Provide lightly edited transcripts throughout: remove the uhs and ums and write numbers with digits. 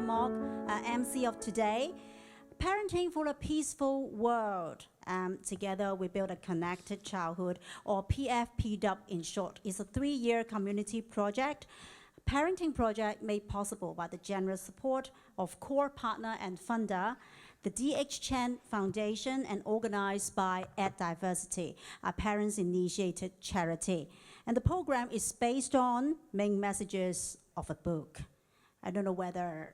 Sandra Mock, MC of today. Parenting for a Peaceful World. Together we build a connected childhood, or PFPW in short. It's a 3-year community project. Parenting project made possible by the generous support of core partner and funder, the D.H. Chen Foundation, and organized by EDiversity, a parents-initiated charity. And the program is based on main messages of a book. I don't know whether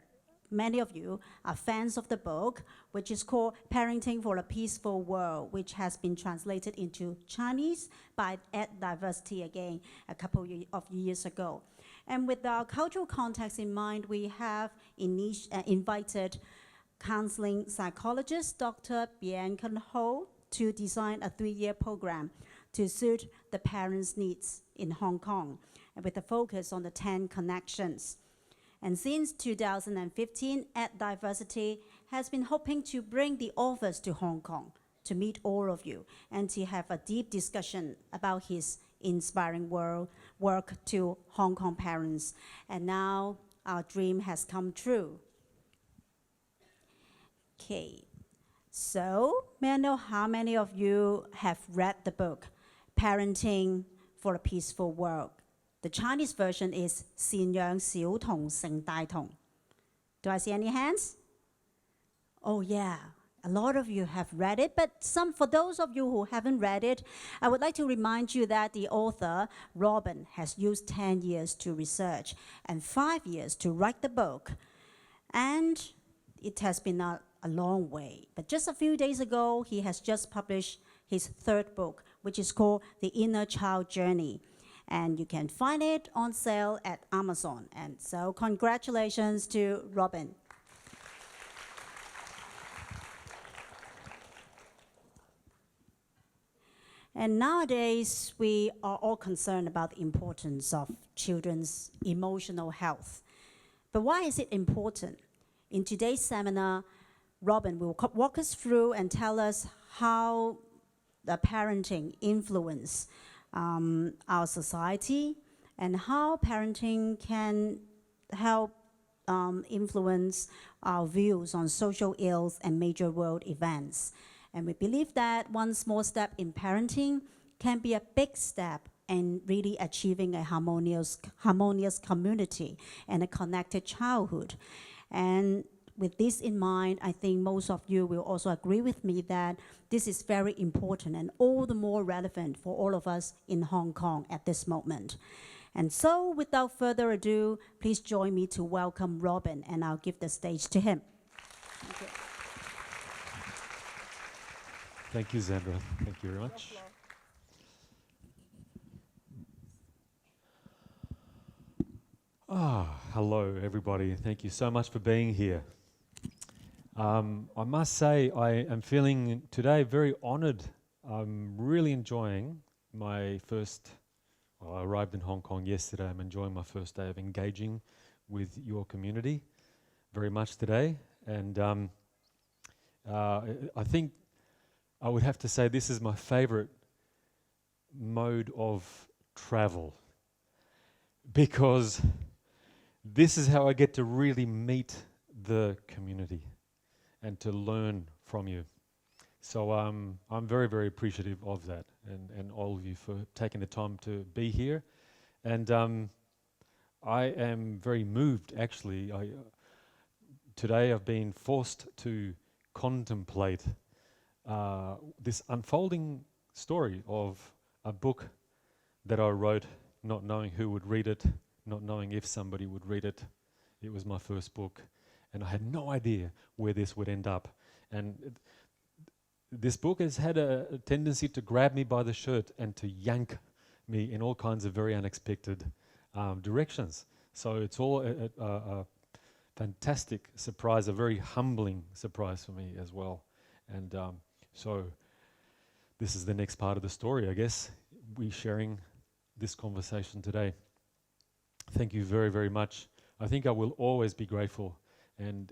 many of you are fans of the book, which is called Parenting for a Peaceful World, which has been translated into Chinese by EDiversity again a couple of years ago. And with our cultural context in mind, we have invited counseling psychologist Dr. Bianca Ho to design a 3-year program to suit the parents' needs in Hong Kong, and with a focus on the 10 connections. And since 2015, EDiversity has been hoping to bring the authors to Hong Kong to meet all of you and to have a deep discussion about his inspiring work to Hong Kong parents. And now our dream has come true. Okay, so may I know how many of you have read the book, Parenting for a Peaceful World? The Chinese version is 善養小童成大同. Do I see any hands? Oh yeah, a lot of you have read it, but for those of you who haven't read it, I would like to remind you that the author, Robin, has used 10 years to research and 5 years to write the book. And it has been a long way. But just a few days ago, he has just published his 3rd book, which is called The Inner Child Journey. And you can find it on sale at Amazon. And so congratulations to Robin. And nowadays, we are all concerned about the importance of children's emotional health. But why is it important? In today's seminar, Robin will walk us through and tell us how the parenting influence our society, and how parenting can help influence our views on social ills and major world events. And we believe that one small step in parenting can be a big step in really achieving a harmonious community and a connected childhood. And with this in mind, I think most of you will also agree with me that this is very important and all the more relevant for all of us in Hong Kong at this moment. And so, without further ado, please join me to welcome Robin, and I'll give the stage to him. Thank you. Thank you, Sandra. Thank you very much. Hello, everybody. Thank you so much for being here. I must say I am feeling today very honoured. I'm really enjoying my I arrived in Hong Kong yesterday. I'm enjoying my first day of engaging with your community very much today. And I think I would have to say this is my favourite mode of travel, because this is how I get to really meet the community and to learn from you. So I'm very, very appreciative of that, and all of you for taking the time to be here. And I am very moved, actually. Today I've been forced to contemplate this unfolding story of a book that I wrote, not knowing who would read it, not knowing if somebody would read it. It was my first book, and I had no idea where this would end up. And this book has had a tendency to grab me by the shirt and to yank me in all kinds of very unexpected directions. So it's all a fantastic surprise, a very humbling surprise for me as well. And so this is the next part of the story, I guess. We're sharing this conversation today. Thank you very, very much. I think I will always be grateful and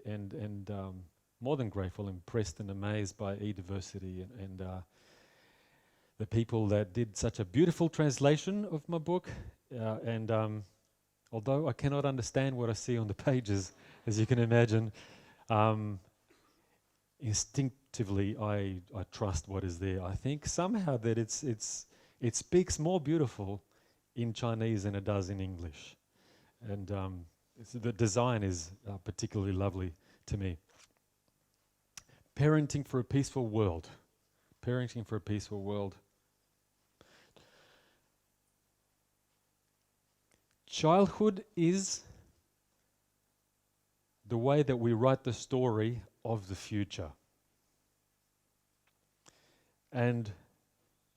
more than grateful, impressed and amazed by EDiversity and the people that did such a beautiful translation of my book, and although I cannot understand what I see on the pages, as you can imagine, instinctively I trust what is there. I think somehow that it speaks more beautiful in Chinese than it does in English. And the design is particularly lovely to me. Parenting for a peaceful world. Parenting for a peaceful world. Childhood is the way that we write the story of the future. And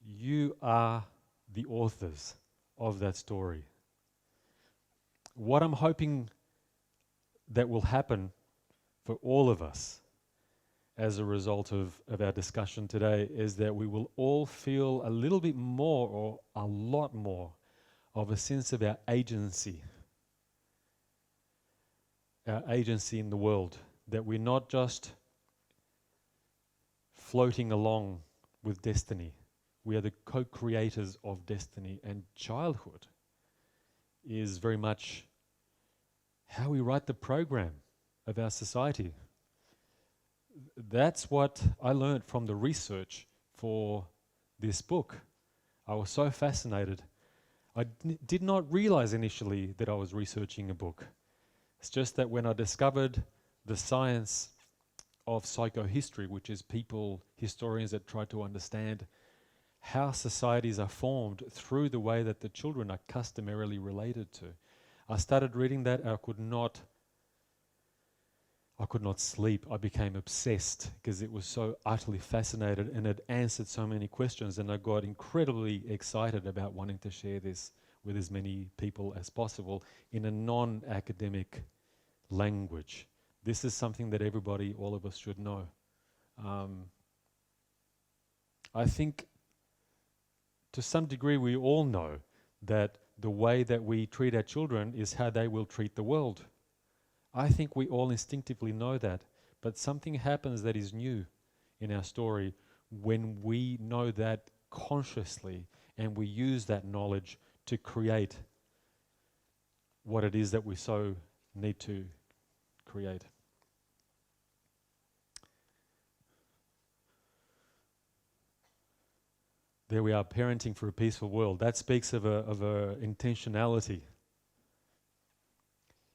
you are the authors of that story. What I'm hoping that will happen for all of us as a result of our discussion today is that we will all feel a little bit more or a lot more of a sense of our agency in the world, that we're not just floating along with destiny. We are the co-creators of destiny, and childhood is very much how we write the program of our society. That's what I learned from the research for this book. I was so fascinated. I did not realize initially that I was researching a book. It's just that when I discovered the science of psychohistory, which is historians that try to understand how societies are formed through the way that the children are customarily related to. I started reading that and I could not sleep. I became obsessed because it was so utterly fascinated and it answered so many questions, and I got incredibly excited about wanting to share this with as many people as possible in a non-academic language. This is something that everybody, all of us should know. I think to some degree we all know that the way that we treat our children is how they will treat the world. I think we all instinctively know that, but something happens that is new in our story when we know that consciously and we use that knowledge to create what it is that we so need to create. There we are, parenting for a peaceful world. That speaks of a intentionality.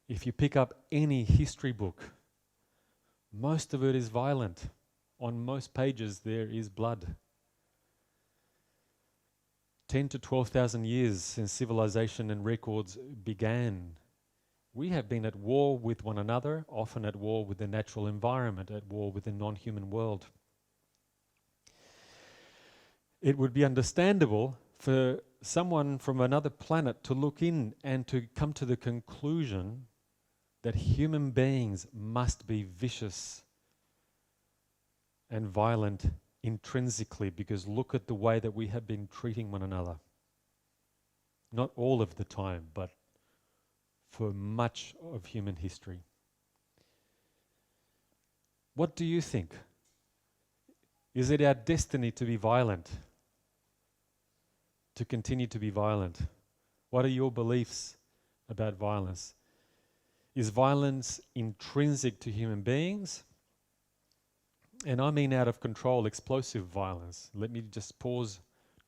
If you pick up any history book, most of it is violent. On most pages there is blood. 10 to 12,000 years since civilization and records began, we have been at war with one another, often at war with the natural environment, at war with the non-human world. It would be understandable for someone from another planet to look in and to come to the conclusion that human beings must be vicious and violent intrinsically, because look at the way that we have been treating one another. Not all of the time, but for much of human history. What do you think? Is it our destiny to be violent? To continue to be violent? What are your beliefs about violence? Is violence intrinsic to human beings? And I mean out of control, explosive violence. Let me just pause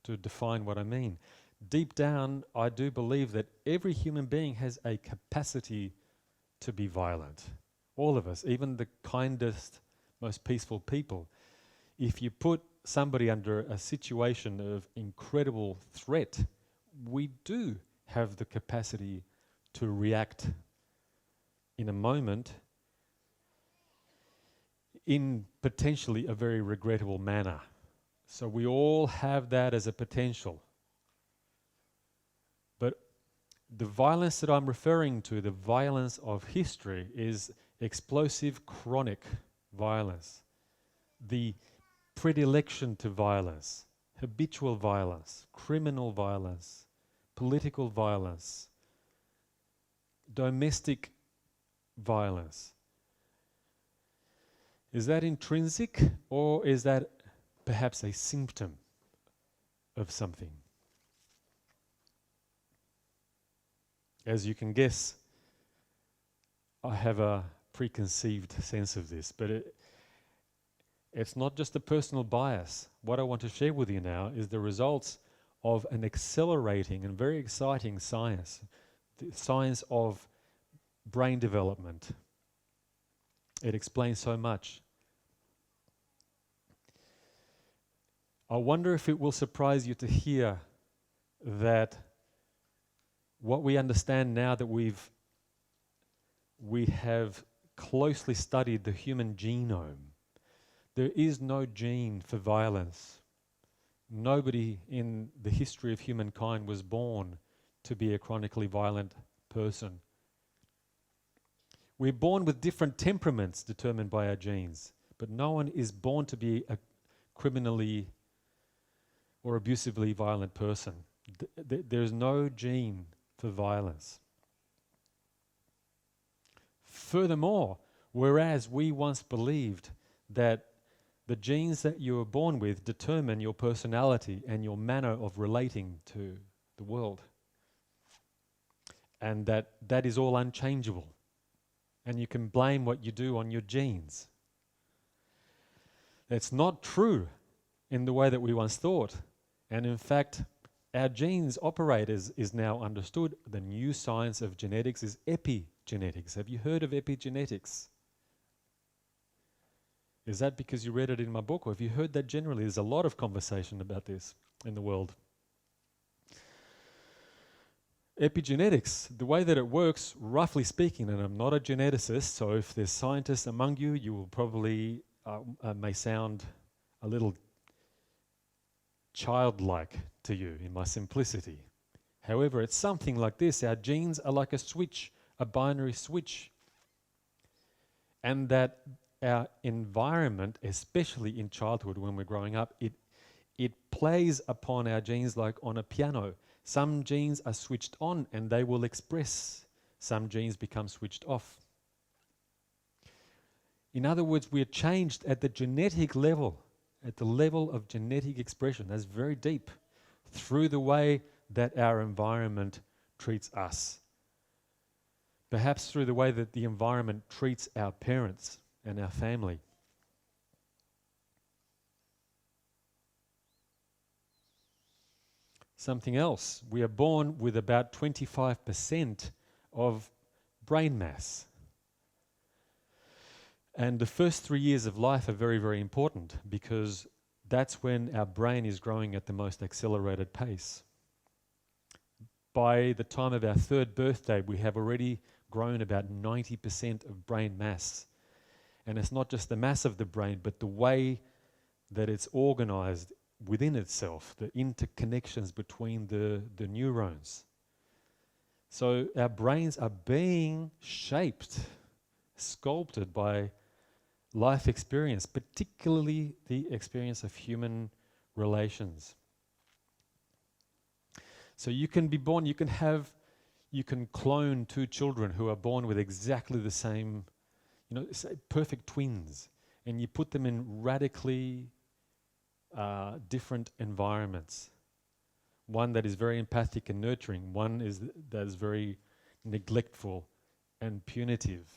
to define what I mean. Deep down, I do believe that every human being has a capacity to be violent. All of us, even the kindest, most peaceful people. If you put somebody under a situation of incredible threat, we do have the capacity to react in a moment in potentially a very regrettable manner. So we all have that as a potential. But the violence that I'm referring to, the violence of history, is explosive, chronic violence. The predilection to violence, habitual violence, criminal violence, political violence, domestic violence. Is that intrinsic, or is that perhaps a symptom of something? As you can guess, I have a preconceived sense of this, but it's not just a personal bias. What I want to share with you now is the results of an accelerating and very exciting science, the science of brain development. It explains so much. I wonder if it will surprise you to hear that what we understand now that we have closely studied the human genome. There is no gene for violence. Nobody in the history of humankind was born to be a chronically violent person. We're born with different temperaments determined by our genes, but no one is born to be a criminally or abusively violent person. There's no gene for violence. Furthermore, whereas we once believed that the genes that you were born with determine your personality and your manner of relating to the world, and that is all unchangeable, and you can blame what you do on your genes. That's not true in the way that we once thought, and in fact, our genes operate as is now understood. The new science of genetics is epigenetics. Have you heard of epigenetics? Is that because you read it in my book, or have you heard that generally? There's a lot of conversation about this in the world. Epigenetics, the way that it works, roughly speaking, and I'm not a geneticist, so if there's scientists among you, you will probably may sound a little childlike to you in my simplicity. However, it's something like this. Our genes are like a switch, a binary switch. And that our environment, especially in childhood when we're growing up, it plays upon our genes like on a piano. Some genes are switched on and they will express. Some genes become switched off. In other words, we are changed at the genetic level, at the level of genetic expression. That's very deep, through the way that our environment treats us. Perhaps through the way that the environment treats our parents and our family. Something else, we are born with about 25% of brain mass. And the first 3 years of life are very, very important because that's when our brain is growing at the most accelerated pace. By the time of our third birthday, we have already grown about 90% of brain mass. And it's not just the mass of the brain, but the way that it's organized within itself, the interconnections between the neurons. So our brains are being shaped, sculpted by life experience, particularly the experience of human relations. So you can be born, you can clone two children who are born with exactly the same, perfect twins, and you put them in radically different environments. One that is very empathic and nurturing, one that is very neglectful and punitive.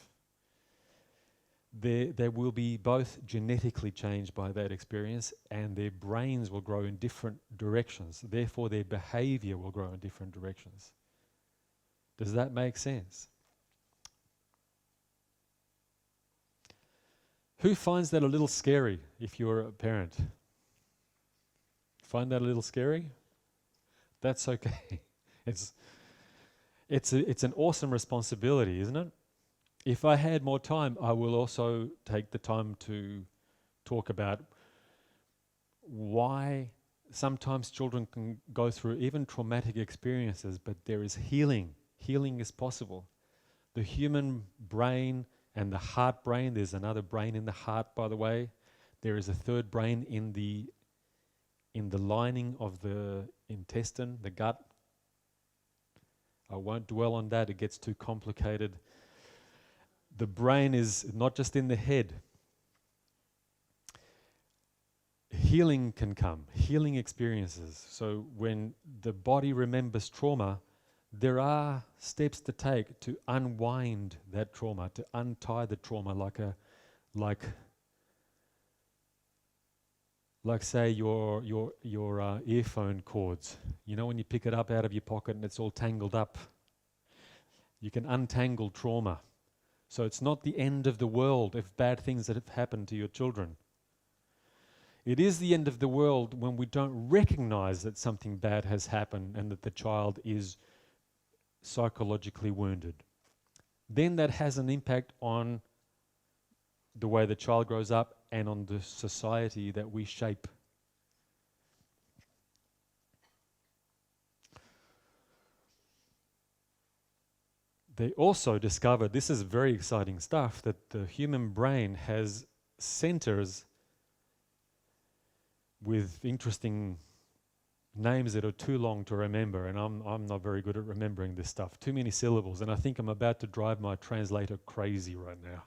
They will be both genetically changed by that experience, and their brains will grow in different directions. Therefore, their behavior will grow in different directions. Does that make sense? Who finds that a little scary if you're a parent? Find that a little scary? That's okay. It's an awesome responsibility, isn't it? If I had more time, I will also take the time to talk about why sometimes children can go through even traumatic experiences, but there is healing. Healing is possible. The human brain and the heart brain, there's another brain in the heart, by the way. There is a third brain in the lining of the intestine, the gut. I won't dwell on that, it gets too complicated. The brain is not just in the head. Healing can come, healing experiences. So when the body remembers trauma, there are steps to take to unwind that trauma, to untie the trauma, like say your earphone cords. You know, when you pick it up out of your pocket and it's all tangled up, you can untangle trauma. So it's not the end of the world if bad things that have happened to your children. It is the end of the world when we don't recognize that something bad has happened and that the child is psychologically wounded. Then that has an impact on the way the child grows up and on the society that we shape. They also discovered, this is very exciting stuff, that the human brain has centers with interesting names that are too long to remember, and I'm not very good at remembering this stuff. Too many syllables, and I think I'm about to drive my translator crazy right now.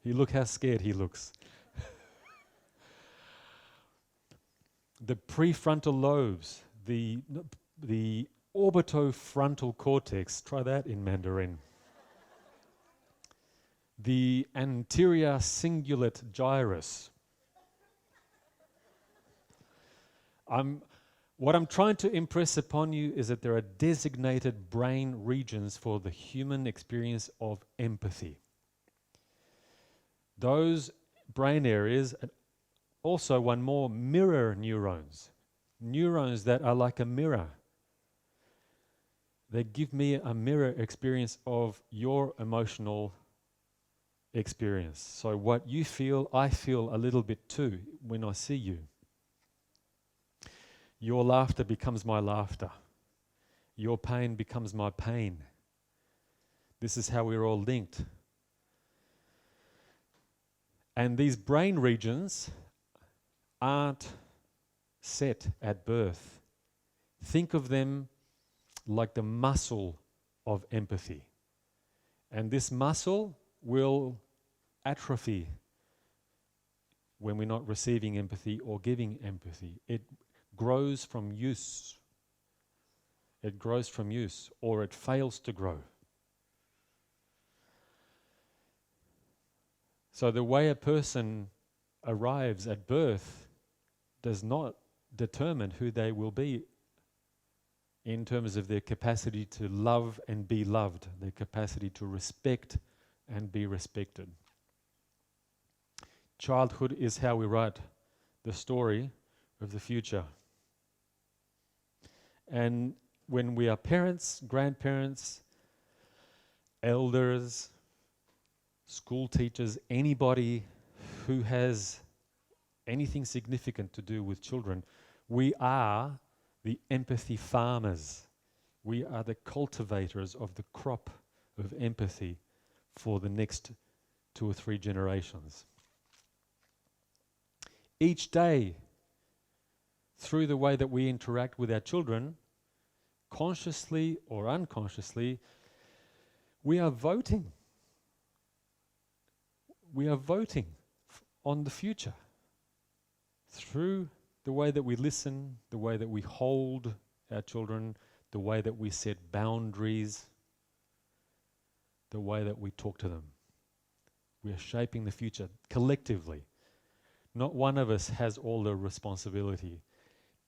You look how scared he looks. The prefrontal lobes, the orbitofrontal cortex, try that in Mandarin. The anterior cingulate gyrus. What I'm trying to impress upon you is that there are designated brain regions for the human experience of empathy. Those brain areas, and also one more, mirror neurons. Neurons that are like a mirror. They give me a mirror experience of your emotional experience. So what you feel, I feel a little bit too when I see you. Your laughter becomes my laughter. Your pain becomes my pain. This is how we're all linked. And these brain regions aren't set at birth. Think of them like the muscle of empathy. And this muscle will atrophy when we're not receiving empathy or giving empathy. It grows from use. It grows from use, or it fails to grow. So the way a person arrives at birth does not determine who they will be in terms of their capacity to love and be loved, their capacity to respect and be respected. Childhood is how we write the story of the future. And when we are parents, grandparents, elders, school teachers, anybody who has anything significant to do with children, we are the empathy farmers. We are the cultivators of the crop of empathy for the next 2 or 3 generations. Each day, through the way that we interact with our children, consciously or unconsciously, we are voting. We are voting on the future through the way that we listen, the way that we hold our children, the way that we set boundaries, the way that we talk to them. We are shaping the future collectively. Not one of us has all the responsibility.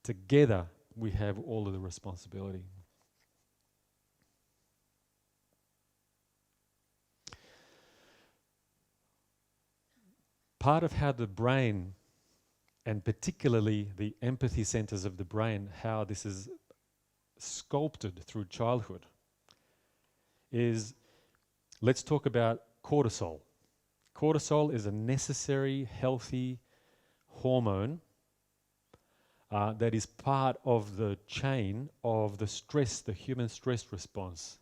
Together, we have all of the responsibility. Part of how the brain, and particularly the empathy centers of the brain, how this is sculpted through childhood, is, let's talk about cortisol. Cortisol is a necessary, healthy hormone that is part of the chain of the stress, the human stress response.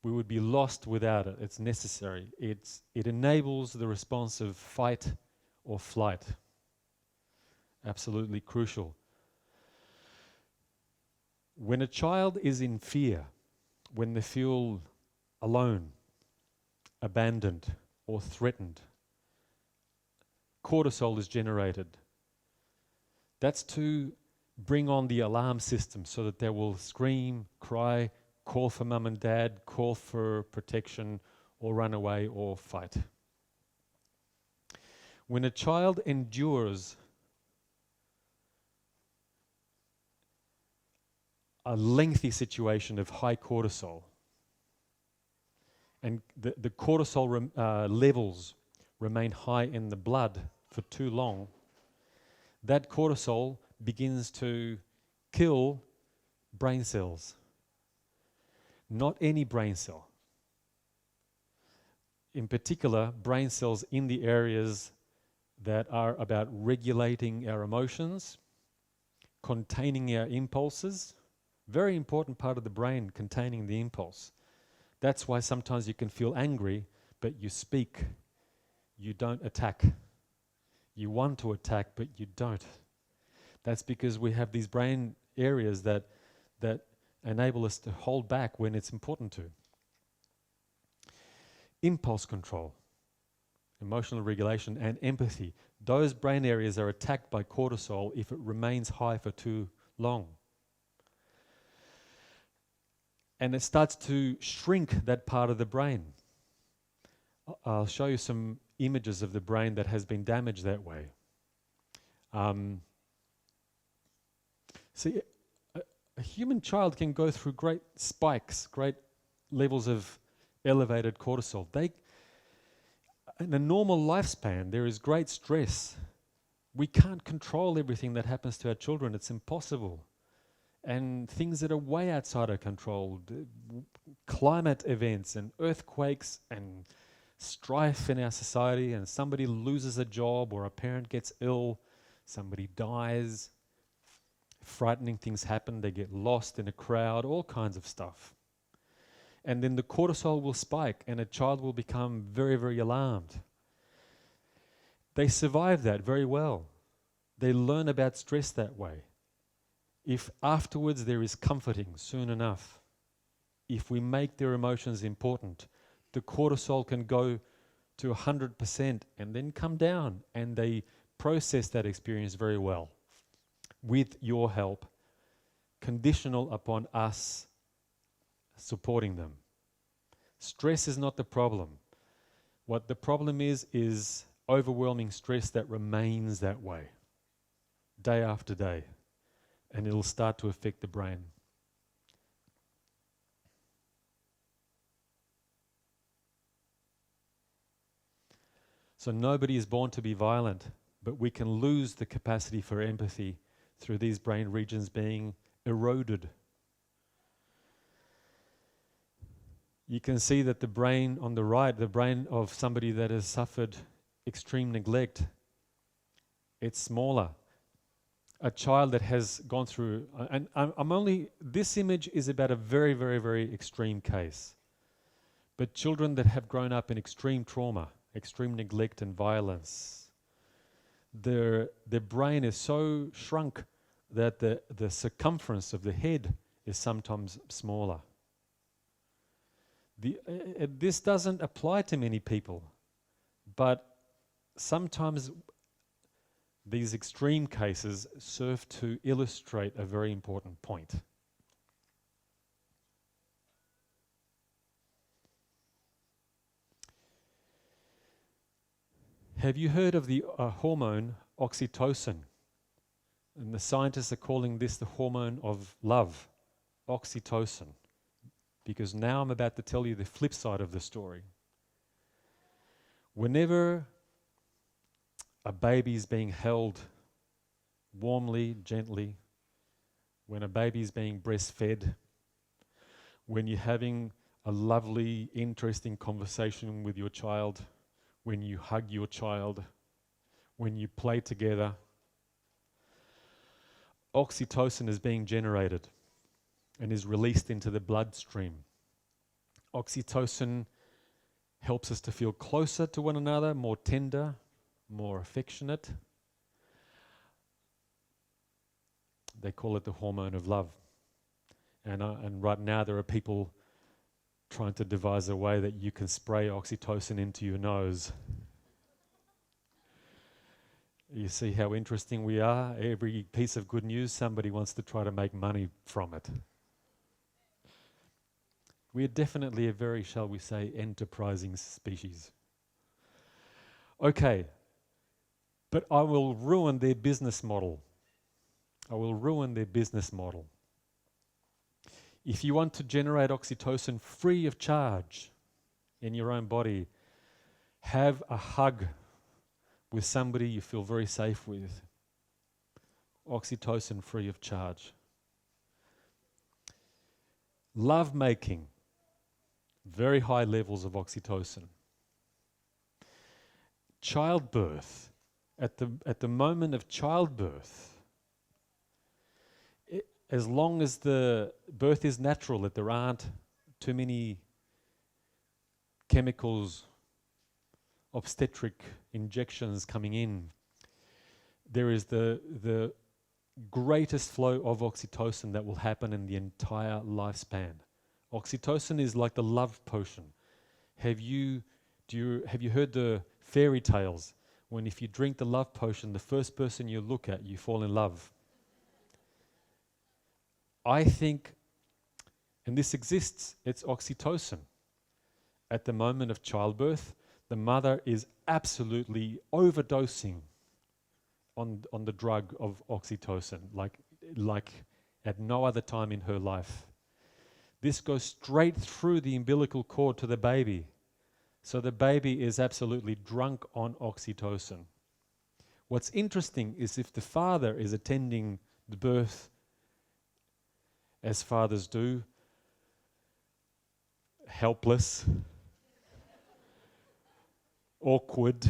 We would be lost without it. It's necessary. It enables the response of fight or flight. Absolutely crucial. When a child is in fear, when they feel alone, abandoned, or threatened, cortisol is generated. That's to bring on the alarm system so that they will scream, cry, call for mum and dad, call for protection, or run away or fight. When a child endures a lengthy situation of high cortisol, and the cortisol levels remain high in the blood for too long, that cortisol begins to kill brain cells. Not any brain cell. In particular, brain cells in the areas that are about regulating our emotions, containing our impulses. Very important part of the brain, containing the impulse. That's why sometimes you can feel angry, but you speak. You don't attack. You want to attack, but you don't. That's because we have these brain areas that enable us to hold back when it's important to. Impulse control, emotional regulation, and empathy. Those brain areas are attacked by cortisol if it remains high for too long. And it starts to shrink that part of the brain. I'll show you some images of the brain that has been damaged that way. See, a human child can go through great spikes, great levels of elevated cortisol. In a normal lifespan, there is great stress. We can't control everything that happens to our children. It's impossible. And things that are way outside our control, climate events and earthquakes and strife in our society, and somebody loses a job or a parent gets ill, somebody dies, frightening things happen, they get lost in a crowd, all kinds of stuff. And then the cortisol will spike and a child will become very, very alarmed. They survive that very well. They learn about stress that way. If afterwards there is comforting soon enough, if we make their emotions important, the cortisol can go to 100% and then come down, and they process that experience very well with your help, conditional upon us supporting them. Stress is not the problem. What the problem is overwhelming stress that remains that way, day after day, and it'll start to affect the brain. So nobody is born to be violent, but we can lose the capacity for empathy through these brain regions being eroded. You can see that the brain on the right, the brain of somebody that has suffered extreme neglect, it's smaller. A child that has gone through, and this image is about a very, very, very extreme case. But children that have grown up in extreme trauma, extreme neglect and violence, their brain is so shrunk that the circumference of the head is sometimes smaller. This doesn't apply to many people, but sometimes these extreme cases serve to illustrate a very important point. Have you heard of the hormone oxytocin? And the scientists are calling this the hormone of love, oxytocin. Because now I'm about to tell you the flip side of the story. Whenever a baby is being held warmly, gently, when a baby is being breastfed, when you're having a lovely, interesting conversation with your child, when you hug your child, when you play together, oxytocin is being generated and is released into the bloodstream. Oxytocin helps us to feel closer to one another, more tender, more affectionate. They call it the hormone of love. And right now there are people trying to devise a way that you can spray oxytocin into your nose. You see how interesting we are? Every piece of good news, somebody wants to try to make money from it. We are definitely a very, shall we say, enterprising species. Okay, but I will ruin their business model. I will ruin their business model. If you want to generate oxytocin free of charge in your own body, have a hug with somebody you feel very safe with. Oxytocin free of charge. Love making, very high levels of oxytocin. Childbirth, at the moment of childbirth, as long as the birth is natural, that there aren't too many chemicals, obstetric injections coming in, there is the greatest flow of oxytocin that will happen in the entire lifespan. Oxytocin is like the love potion. Have you heard the fairy tales when if you drink the love potion, the first person you look at, you fall in love? I think, and this exists, it's oxytocin. At the moment of childbirth, the mother is absolutely overdosing on the drug of oxytocin, like at no other time in her life. This goes straight through the umbilical cord to the baby. So the baby is absolutely drunk on oxytocin. What's interesting is if the father is attending the birth, as fathers do, helpless, awkward,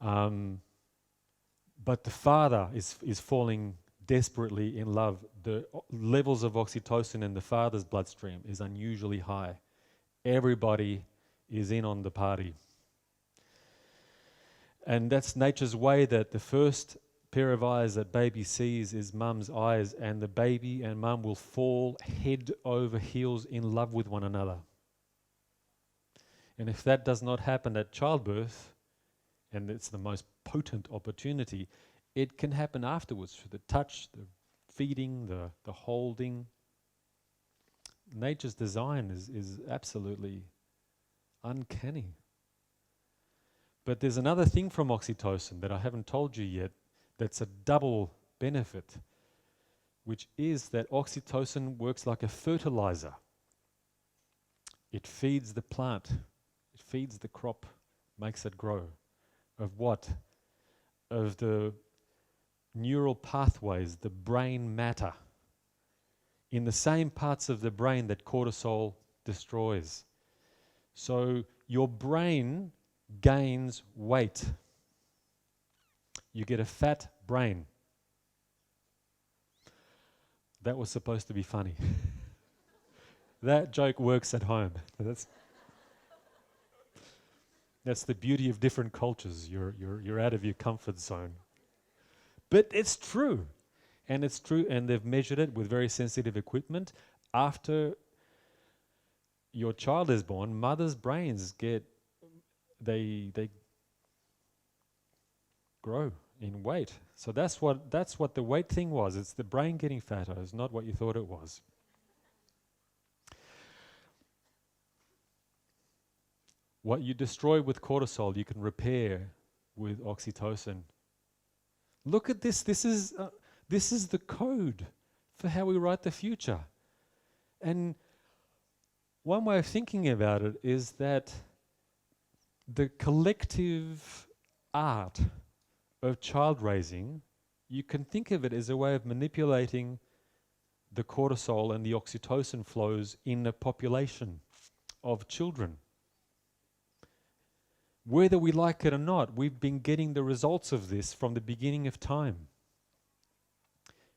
but the father is falling desperately in love. The levels of oxytocin in the father's bloodstream is unusually high. Everybody is in on the party. And that's nature's way, that the first pair of eyes that baby sees is mum's eyes, and the baby and mum will fall head over heels in love with one another. And if that does not happen at childbirth, and it's the most potent opportunity, it can happen afterwards through the touch, the feeding, the holding. Nature's design is absolutely uncanny. But there's another thing from oxytocin that I haven't told you yet that's a double benefit, which is that oxytocin works like a fertilizer. It feeds the plant, it feeds the crop, makes it grow. Of what? Of the neural pathways, the brain matter, in the same parts of the brain that cortisol destroys. So your brain gains weight. You get a fat brain. That was supposed to be funny. That joke works at home. That's the beauty of different cultures. You're out of your comfort zone. But it's true. And it's true, and they've measured it with very sensitive equipment. After your child is born, mothers' brains they grow in weight. So that's what the weight thing was. It's the brain getting fatter. It's not what you thought it was. What you destroy with cortisol, you can repair with oxytocin. Look at this. This is the code for how we write the future. And one way of thinking about it is that the collective art of child raising, you can think of it as a way of manipulating the cortisol and the oxytocin flows in a population of children. Whether we like it or not, we've been getting the results of this from the beginning of time.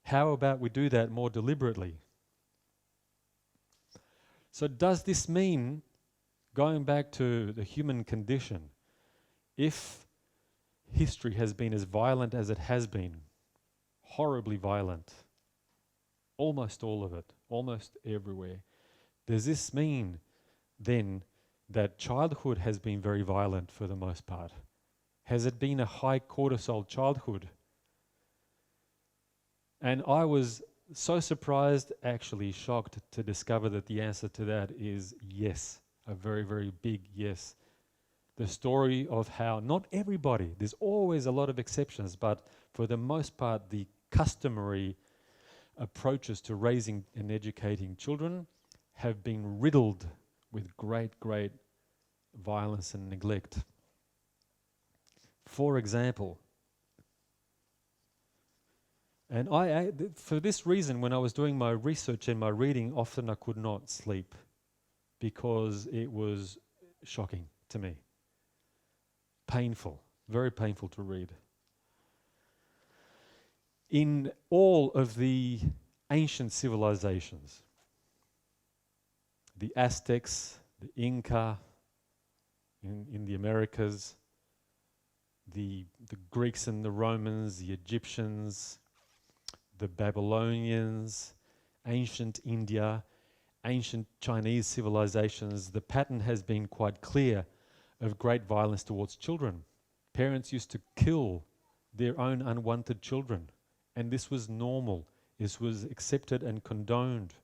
How about we do that more deliberately? So does this mean, going back to the human condition, if history has been as violent as it has been, horribly violent, almost all of it, almost everywhere, does this mean then that childhood has been very violent for the most part? Has it been a high cortisol childhood? And I was so surprised, actually shocked, to discover that the answer to that is yes, a very, very big yes. The story of how not everybody, there's always a lot of exceptions, but for the most part, the customary approaches to raising and educating children have been riddled with great, great violence and neglect. For example, and for this reason, when I was doing my research and my reading, often I could not sleep because it was shocking to me. Painful, very painful to read. In all of the ancient civilizations, the Aztecs, the Inca, in the Americas, the Greeks and the Romans, the Egyptians, the Babylonians, ancient India, ancient Chinese civilizations, the pattern has been quite clear of great violence towards children. Parents used to kill their own unwanted children, and this was normal. This was accepted and condoned.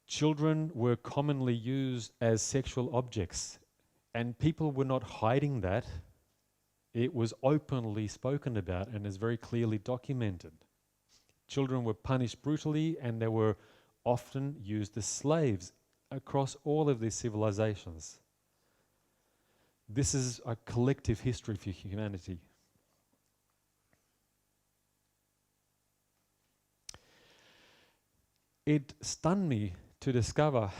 Children were commonly used as sexual objects, and people were not hiding that. It was openly spoken about and is very clearly documented. Children were punished brutally, and they were often used as slaves across all of these civilizations. This is a collective history for humanity. It stunned me to discover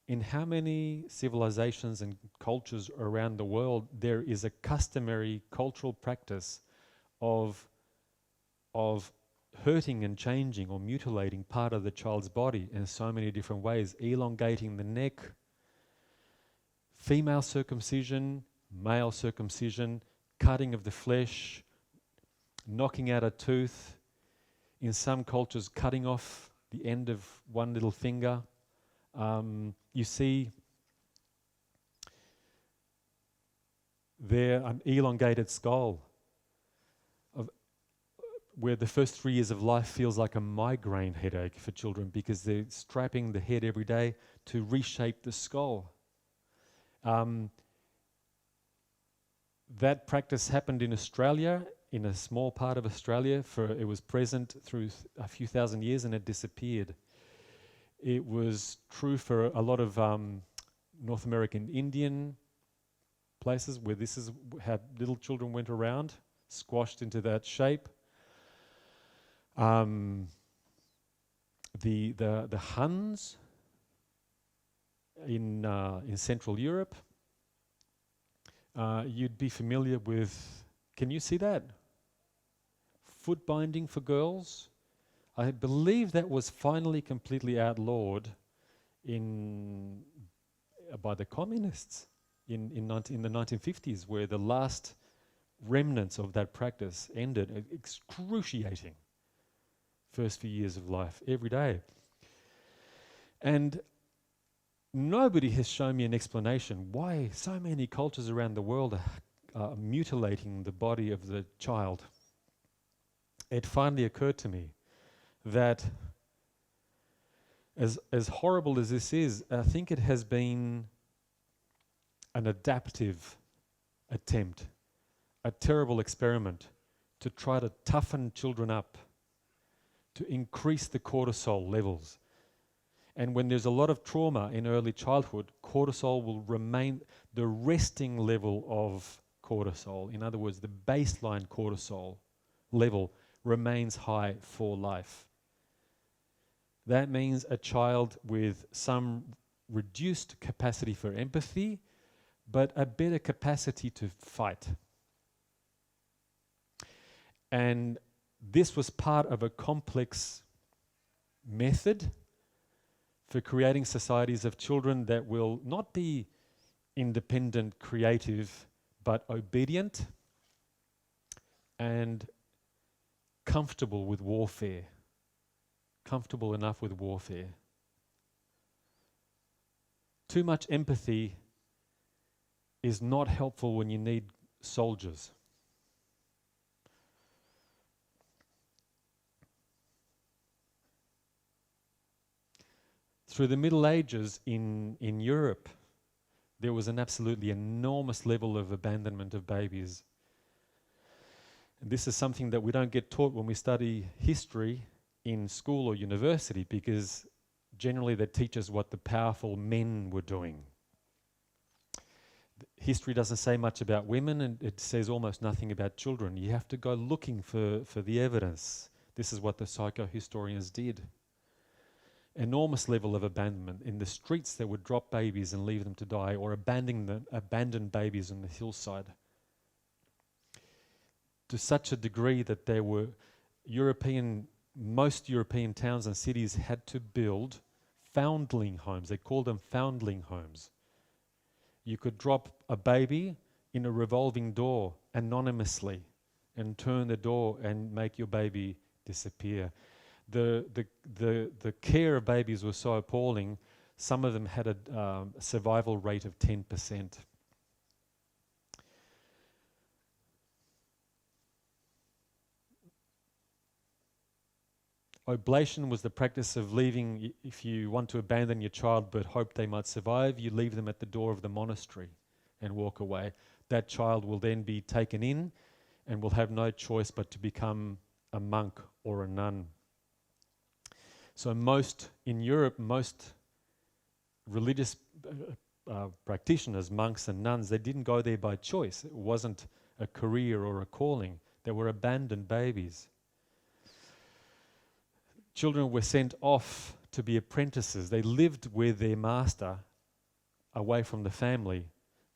in how many civilizations and cultures around the world there is a customary cultural practice of hurting and changing or mutilating part of the child's body in so many different ways, elongating the neck, female circumcision, male circumcision, cutting of the flesh, knocking out a tooth, in some cultures cutting off the end of one little finger. You see there an elongated skull where the first 3 years of life feels like a migraine headache for children because they're strapping the head every day to reshape the skull. That practice happened in Australia, in a small part of Australia. It was present through a few thousand years and it disappeared. It was true for a lot of North American Indian places where this is how little children went around, squashed into that shape. The Huns in Central Europe, you'd be familiar with, can you see that? Foot binding for girls. I believe that was finally completely outlawed by the communists in the 1950s, where the last remnants of that practice ended. Excruciating first few years of life, every day. And nobody has shown me an explanation why so many cultures around the world are mutilating the body of the child. It finally occurred to me that as horrible as this is, I think it has been an adaptive attempt, a terrible experiment to try to toughen children up, to increase the cortisol levels. And when there's a lot of trauma in early childhood, cortisol will remain the resting level of cortisol. In other words, the baseline cortisol level remains high for life. That means a child with some reduced capacity for empathy, but a better capacity to fight. And this was part of a complex method for creating societies of children that will not be independent, creative, but obedient and comfortable with warfare. Comfortable enough with warfare. Too much empathy is not helpful when you need soldiers. Through the Middle Ages in Europe, there was an absolutely enormous level of abandonment of babies. And this is something that we don't get taught when we study history in school or university, because generally they teach us what the powerful men were doing. History doesn't say much about women, and it says almost nothing about children. You have to go looking for the evidence. This is what the psychohistorians did. Enormous level of abandonment. In the streets they would drop babies and leave them to die, or abandon babies on the hillside. To such a degree that there were most European towns and cities had to build foundling homes. They called them foundling homes. You could drop a baby in a revolving door anonymously and turn the door and make your baby disappear. The care of babies was so appalling, some of them had a survival rate of 10%. Oblation was the practice of leaving, if you want to abandon your child but hope they might survive, you leave them at the door of the monastery and walk away. That child will then be taken in and will have no choice but to become a monk or a nun. So in Europe, most religious practitioners, monks and nuns, they didn't go there by choice. It wasn't a career or a calling. They were abandoned babies. Children were sent off to be apprentices. They lived with their master away from the family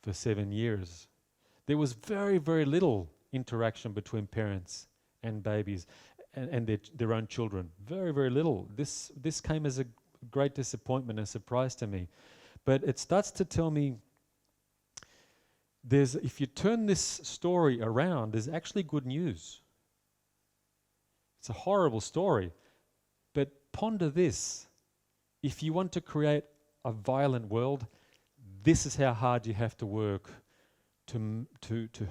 for 7 years. There was very, very little interaction between parents and babies and their own children. Very, very little. This came as a great disappointment and surprise to me. But it starts to tell me if you turn this story around, there's actually good news. It's a horrible story. But ponder this. If you want to create a violent world, this is how hard you have to work to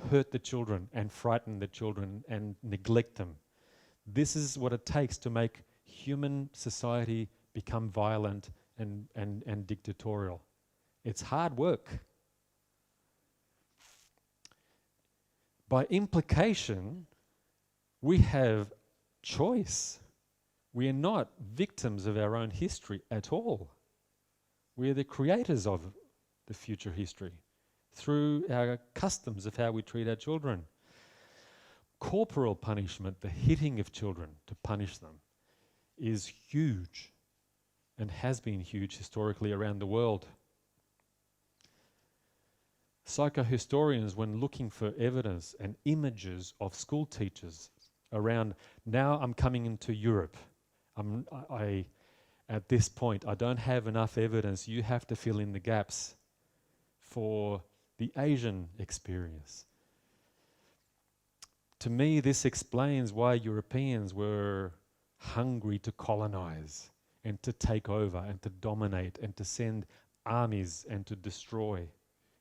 hurt the children and frighten the children and neglect them. This is what it takes to make human society become violent and dictatorial. It's hard work. By implication, we have choice. We are not victims of our own history at all. We are the creators of the future history through our customs of how we treat our children. Corporal punishment, the hitting of children to punish them, is huge and has been huge historically around the world. Psychohistorians, when looking for evidence and images of school teachers around, now I'm coming into Europe. At this point, I don't have enough evidence. You have to fill in the gaps for the Asian experience. To me, this explains why Europeans were hungry to colonize and to take over and to dominate and to send armies and to destroy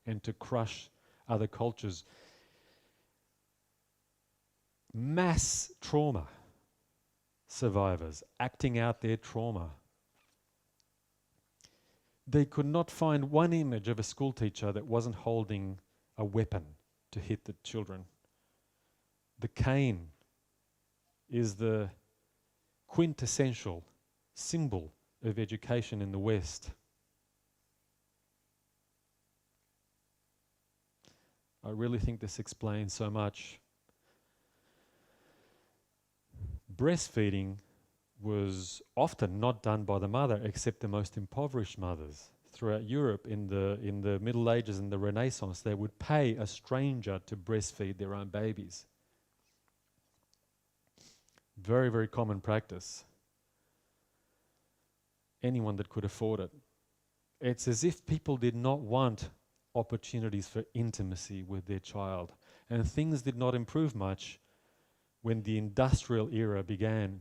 and to crush other cultures. Mass trauma survivors acting out their trauma. They could not find one image of a school teacher that wasn't holding a weapon to hit the children. The cane is the quintessential symbol of education in the West. I really think this explains so much. Breastfeeding was often not done by the mother, except the most impoverished mothers. Throughout Europe in the Middle Ages and the Renaissance, they would pay a stranger to breastfeed their own babies. Very, very common practice. Anyone that could afford it. It's as if people did not want opportunities for intimacy with their child. And things did not improve much when the industrial era began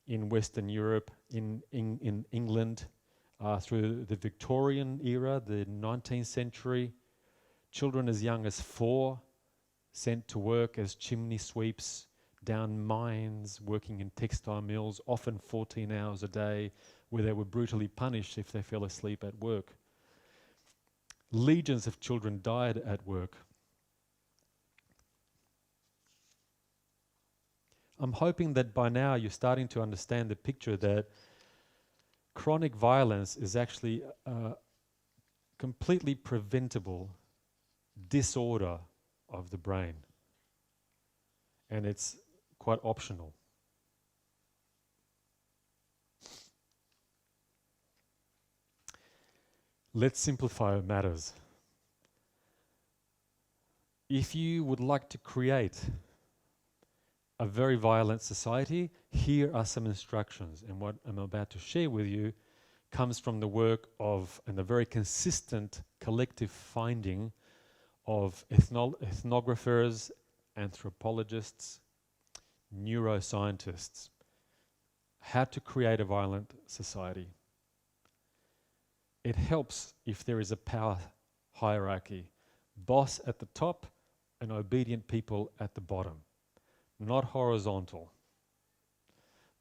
in Western Europe, in England, through the Victorian era, the 19th century. Children as young as 4 sent to work as chimney sweeps, down mines, working in textile mills, often 14 hours a day, where they were brutally punished if they fell asleep at work. Legions of children died at work. I'm hoping that by now you're starting to understand the picture that chronic violence is actually a completely preventable disorder of the brain. And it's quite optional. Let's simplify matters. If you would like to create a very violent society, here are some instructions. And what I'm about to share with you comes from the work of, and a very consistent collective finding of ethnographers, anthropologists, neuroscientists, how to create a violent society. It helps if there is a power hierarchy, boss at the top and obedient people at the bottom, not horizontal.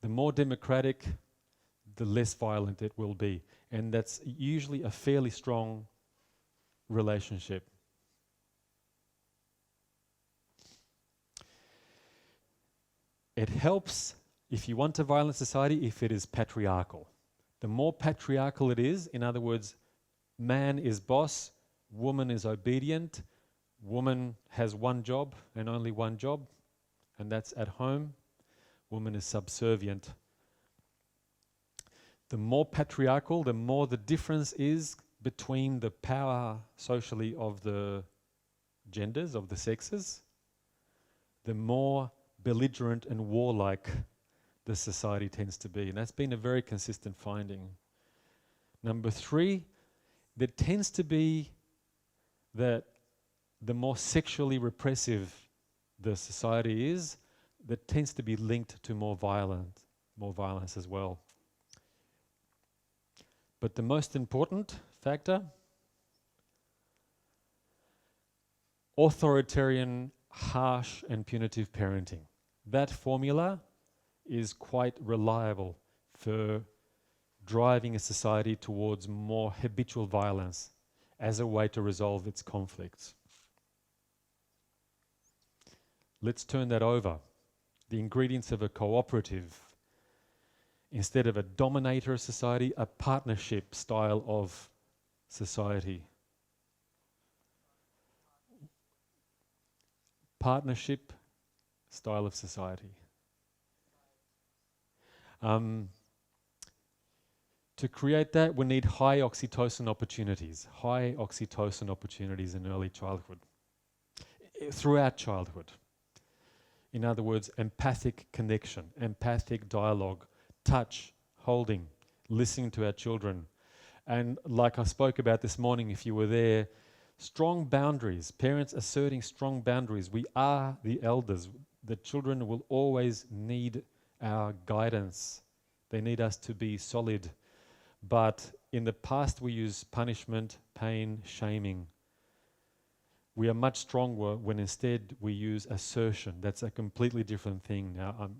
The more democratic, the less violent it will be. And that's usually a fairly strong relationship. It helps if you want a violent society if it is patriarchal. The more patriarchal it is, in other words, man is boss, woman is obedient, woman has one job and only one job, and that's at home. Woman is subservient. The more patriarchal, the more the difference is between the power socially of the genders, of the sexes, the more belligerent and warlike the society tends to be. And that's been a very consistent finding. Number 3, there tends to be that the more sexually repressive the society is, that tends to be linked to more violence as well. But the most important factor, authoritarian, harsh and punitive parenting. That formula is quite reliable for driving a society towards more habitual violence as a way to resolve its conflicts. Let's turn that over. The ingredients of a cooperative, instead of a dominator society, a partnership style of society. Partnership style of society. To create that, we need high oxytocin opportunities in early childhood, throughout childhood. In other words, empathic connection, empathic dialogue, touch, holding, listening to our children. And like I spoke about this morning, if you were there, strong boundaries, parents asserting strong boundaries. We are the elders. The children will always need our guidance. They need us to be solid. But in the past we use punishment, pain, shaming. We are much stronger when instead we use assertion. That's a completely different thing. Now,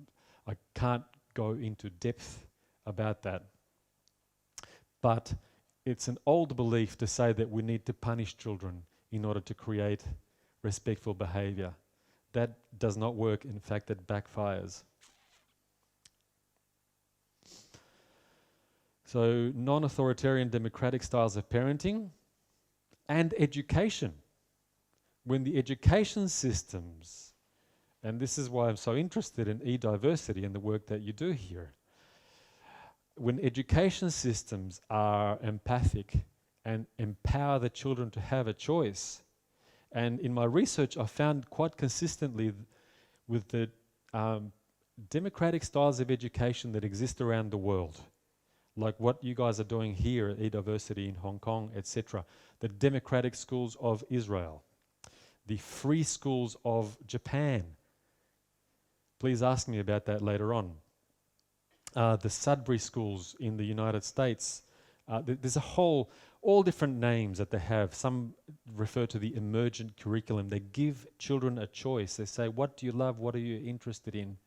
I can't go into depth about that. But it's an old belief to say that we need to punish children in order to create respectful behavior. That does not work. In fact, it backfires. So, non-authoritarian democratic styles of parenting and education. When the education systems, and this is why I'm so interested in EDiversity and the work that you do here, when education systems are empathic and empower the children to have a choice, and in my research I found quite consistently with the democratic styles of education that exist around the world, like what you guys are doing here at EDiversity in Hong Kong, etc., the democratic schools of Israel, the free schools of Japan. Please ask me about that later on. The Sudbury schools in the United States. There's a whole, all different names that they have. Some refer to the emergent curriculum. They give children a choice. They say, what do you love? What are you interested in?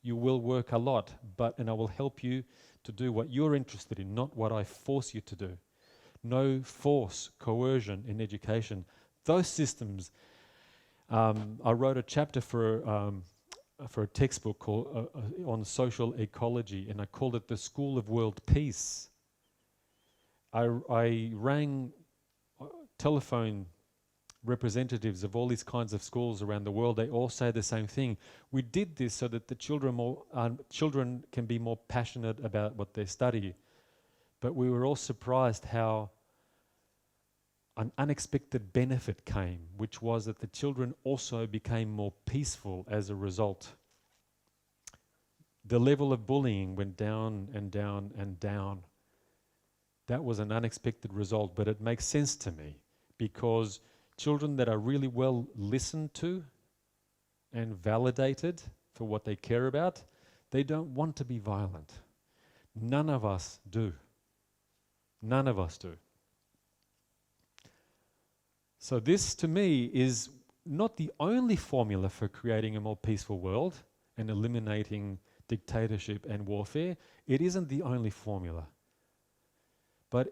You will work a lot, and I will help you to do what you're interested in, not what I force you to do. No force, coercion in education. Those systems, I wrote a chapter for a textbook called on social ecology, and I called it The School of World Peace. I rang telephone representatives of all these kinds of schools around the world. They all say the same thing. We did this so that the children can be more passionate about what they study. But we were all surprised how an unexpected benefit came, which was that the children also became more peaceful as a result. The level of bullying went down and down and down. That was an unexpected result, but it makes sense to me because children that are really well listened to and validated for what they care about, they don't want to be violent. None of us do. None of us do. So this, to me, is not the only formula for creating a more peaceful world and eliminating dictatorship and warfare. It isn't the only formula. But,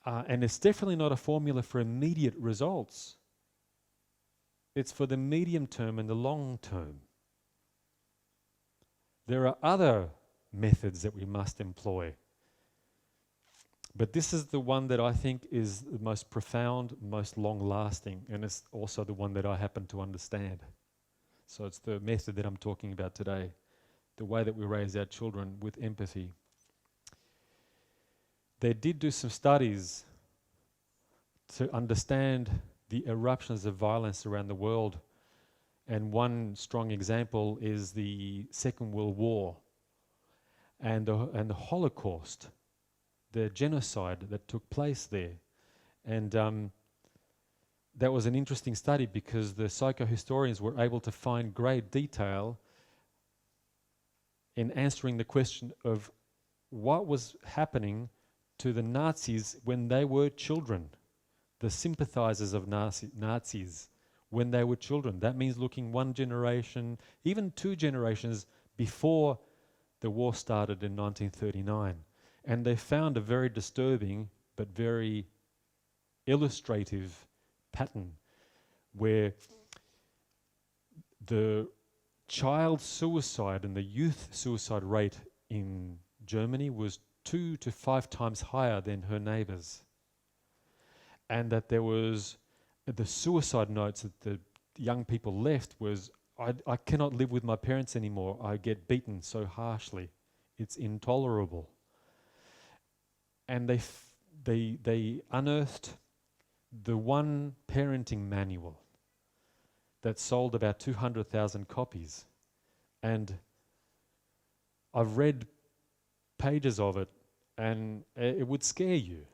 and it's definitely not a formula for immediate results. It's for the medium term and the long term. There are other methods that we must employ. But this is the one that I think is the most profound, most long-lasting, and it's also the one that I happen to understand. So it's the method that I'm talking about today, the way that we raise our children with empathy. They did do some studies to understand the eruptions of violence around the world, and one strong example is the Second World War and the Holocaust, the genocide that took place there. And that was an interesting study because the psychohistorians were able to find great detail in answering the question of what was happening to the Nazis when they were children, the sympathizers of Nazis when they were children. That means looking one generation, even two generations before the war started in 1939. And they found a very disturbing but very illustrative pattern where the child suicide and the youth suicide rate in Germany was 2 to 5 times higher than her neighbours. And that there was the suicide notes that the young people left was, I cannot live with my parents anymore. I get beaten so harshly. It's intolerable. And they unearthed the one parenting manual that sold about 200,000 copies. And I've read pages of it, and it would scare you.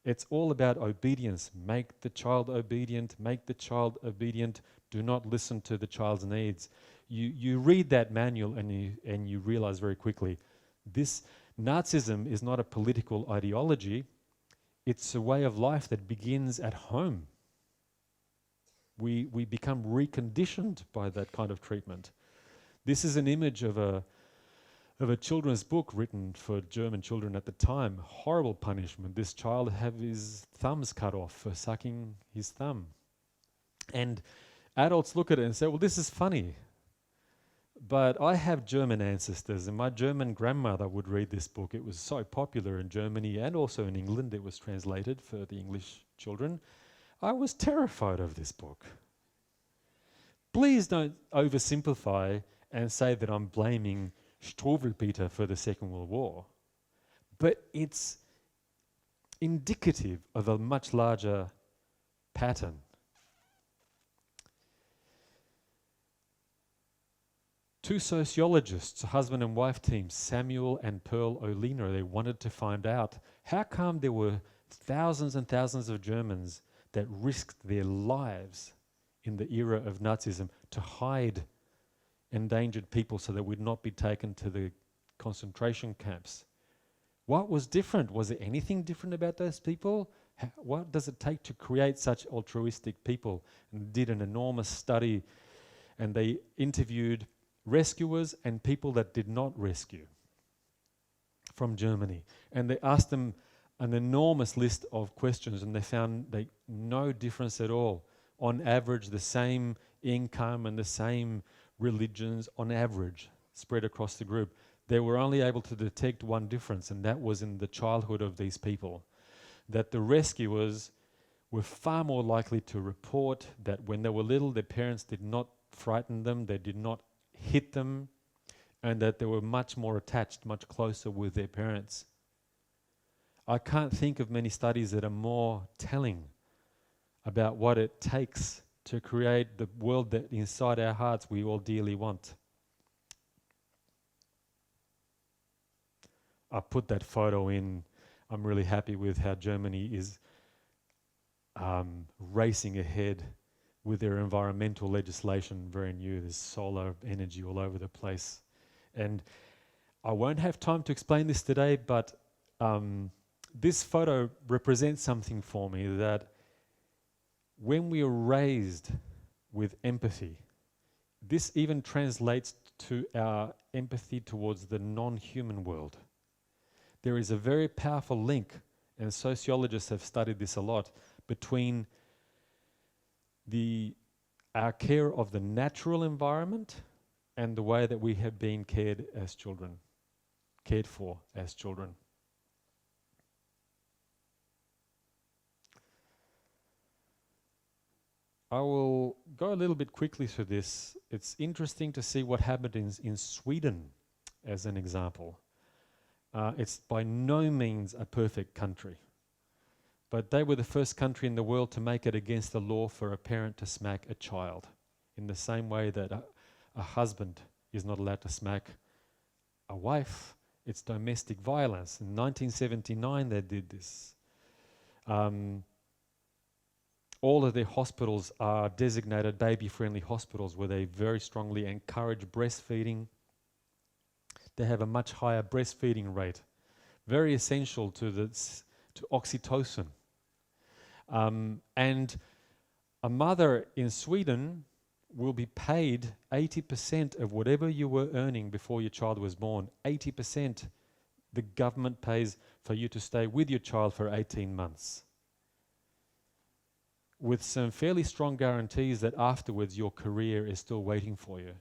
It's all about obedience. Make the child obedient. Make the child obedient. Do not listen to the child's needs. You read that manual and you realize very quickly, this Nazism is not a political ideology. It's a way of life that begins at home. We become reconditioned by that kind of treatment. This is an image of a children's book written for German children at the time. Horrible punishment. This child had his thumbs cut off for sucking his thumb. And adults look at it and say, well, this is funny. But I have German ancestors, and my German grandmother would read this book. It was so popular in Germany and also in England. It was translated for the English children. I was terrified of this book. Please don't oversimplify and say that I'm blaming Struwwelpeter for the Second World War. But it's indicative of a much larger pattern. Two sociologists, a husband and wife team, Samuel and Pearl Oliner, they wanted to find out how come there were thousands and thousands of Germans that risked their lives in the era of Nazism to hide endangered people so they would not be taken to the concentration camps. What was different? Was there anything different about those people? What does it take to create such altruistic people? And did an enormous study, and they interviewed rescuers and people that did not rescue from Germany. And they asked them an enormous list of questions, and they found no difference at all. On average, the same income and the same religions on average spread across the group. They were only able to detect one difference, and that was in the childhood of these people. That the rescuers were far more likely to report that when they were little, their parents did not frighten them, they did not hit them, and that they were much more attached, much closer with their parents. I can't think of many studies that are more telling about what it takes to create the world that inside our hearts we all dearly want. I put that photo in. I'm really happy with how Germany is racing ahead with their environmental legislation, very new. There's solar energy all over the place. And I won't have time to explain this today, but this photo represents something for me, that when we are raised with empathy, this even translates to our empathy towards the non-human world. There is a very powerful link, and sociologists have studied this a lot, between our care of the natural environment and the way that we have been cared for as children. I will go a little bit quickly through this. It's interesting to see what happened in Sweden as an example. It's by no means a perfect country, but they were the first country in the world to make it against the law for a parent to smack a child, in the same way that a husband is not allowed to smack a wife. It's domestic violence. In 1979 they did this. All of their hospitals are designated baby-friendly hospitals where they very strongly encourage breastfeeding. They have a much higher breastfeeding rate, very essential to oxytocin. And a mother in Sweden will be paid 80% of whatever you were earning before your child was born. 80% the government pays for you to stay with your child for 18 months. With some fairly strong guarantees that afterwards your career is still waiting for you.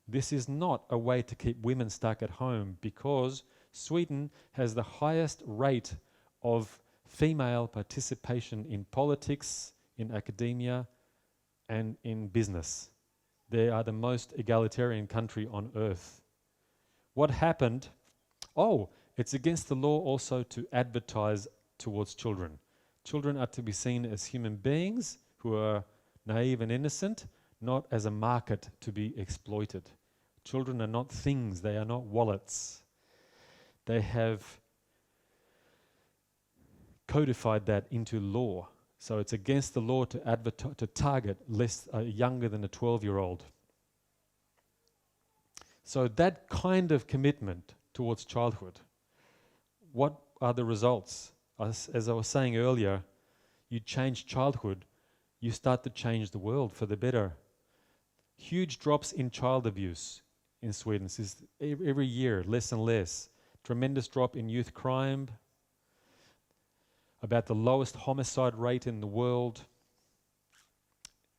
This is not a way to keep women stuck at home, because Sweden has the highest rate of female participation in politics, in academia, and in business. They are the most egalitarian country on earth. What happened? Oh, it's against the law also to advertise towards children. Children are to be seen as human beings who are naive and innocent, not as a market to be exploited. Children are not things, they are not wallets. They have codified that into law. So it's against the law to target younger than a 12-year-old. So that kind of commitment towards childhood, what are the results? As I was saying earlier, you change childhood, you start to change the world for the better. Huge drops in child abuse in Sweden. This is every year, less and less. Tremendous drop in youth crime. About the lowest homicide rate in the world.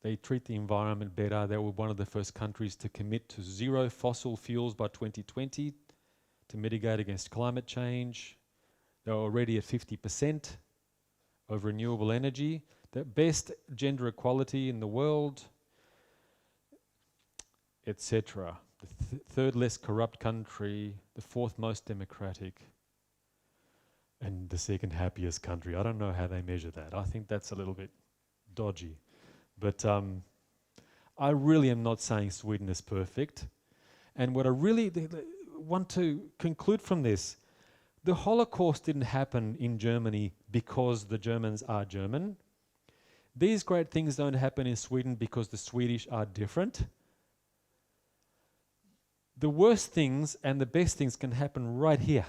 They treat the environment better. They were one of the first countries to commit to zero fossil fuels by 2020 to mitigate against climate change. They're already at 50% of renewable energy. The best gender equality in the world, etc. The third less corrupt country, the fourth most democratic, and the second happiest country. I don't know how they measure that. I think that's a little bit dodgy. But I really am not saying Sweden is perfect. And what I really want to conclude from this, the Holocaust didn't happen in Germany because the Germans are German. These great things don't happen in Sweden because the Swedish are different. The worst things and the best things can happen right here.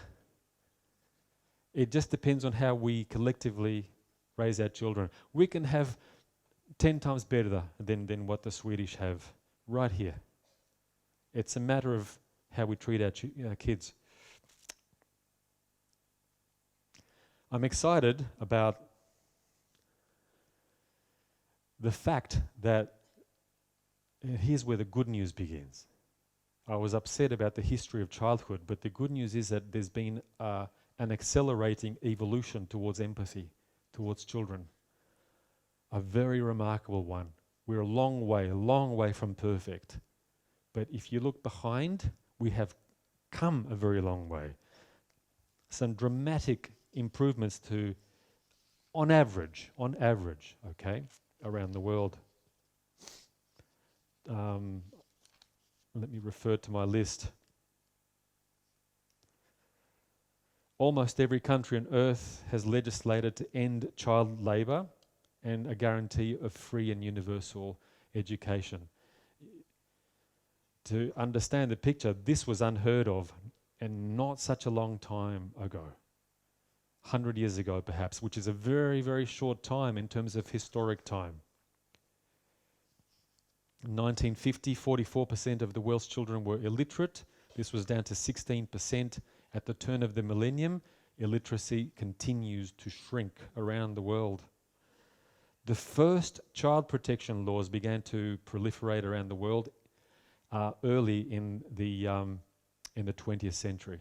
It just depends on how we collectively raise our children. We can have 10 times better than what the Swedish have right here. It's a matter of how we treat our kids. I'm excited about the fact that here's where the good news begins. I was upset about the history of childhood, but the good news is that there's been an accelerating evolution towards empathy, towards children. A very remarkable one. We're a long way from perfect. But if you look behind, we have come a very long way. Some dramatic improvements to, on average, okay, around the world. Let me refer to my list. Almost every country on earth has legislated to end child labour and a guarantee of free and universal education. To understand the picture, this was unheard of and not such a long time ago. 100 years ago perhaps, which is a very, very short time in terms of historic time. In 1950, 44% of the world's children were illiterate. This was down to 16% at the turn of the millennium. Illiteracy continues to shrink around the world. The first child protection laws began to proliferate around the world early in the 20th century.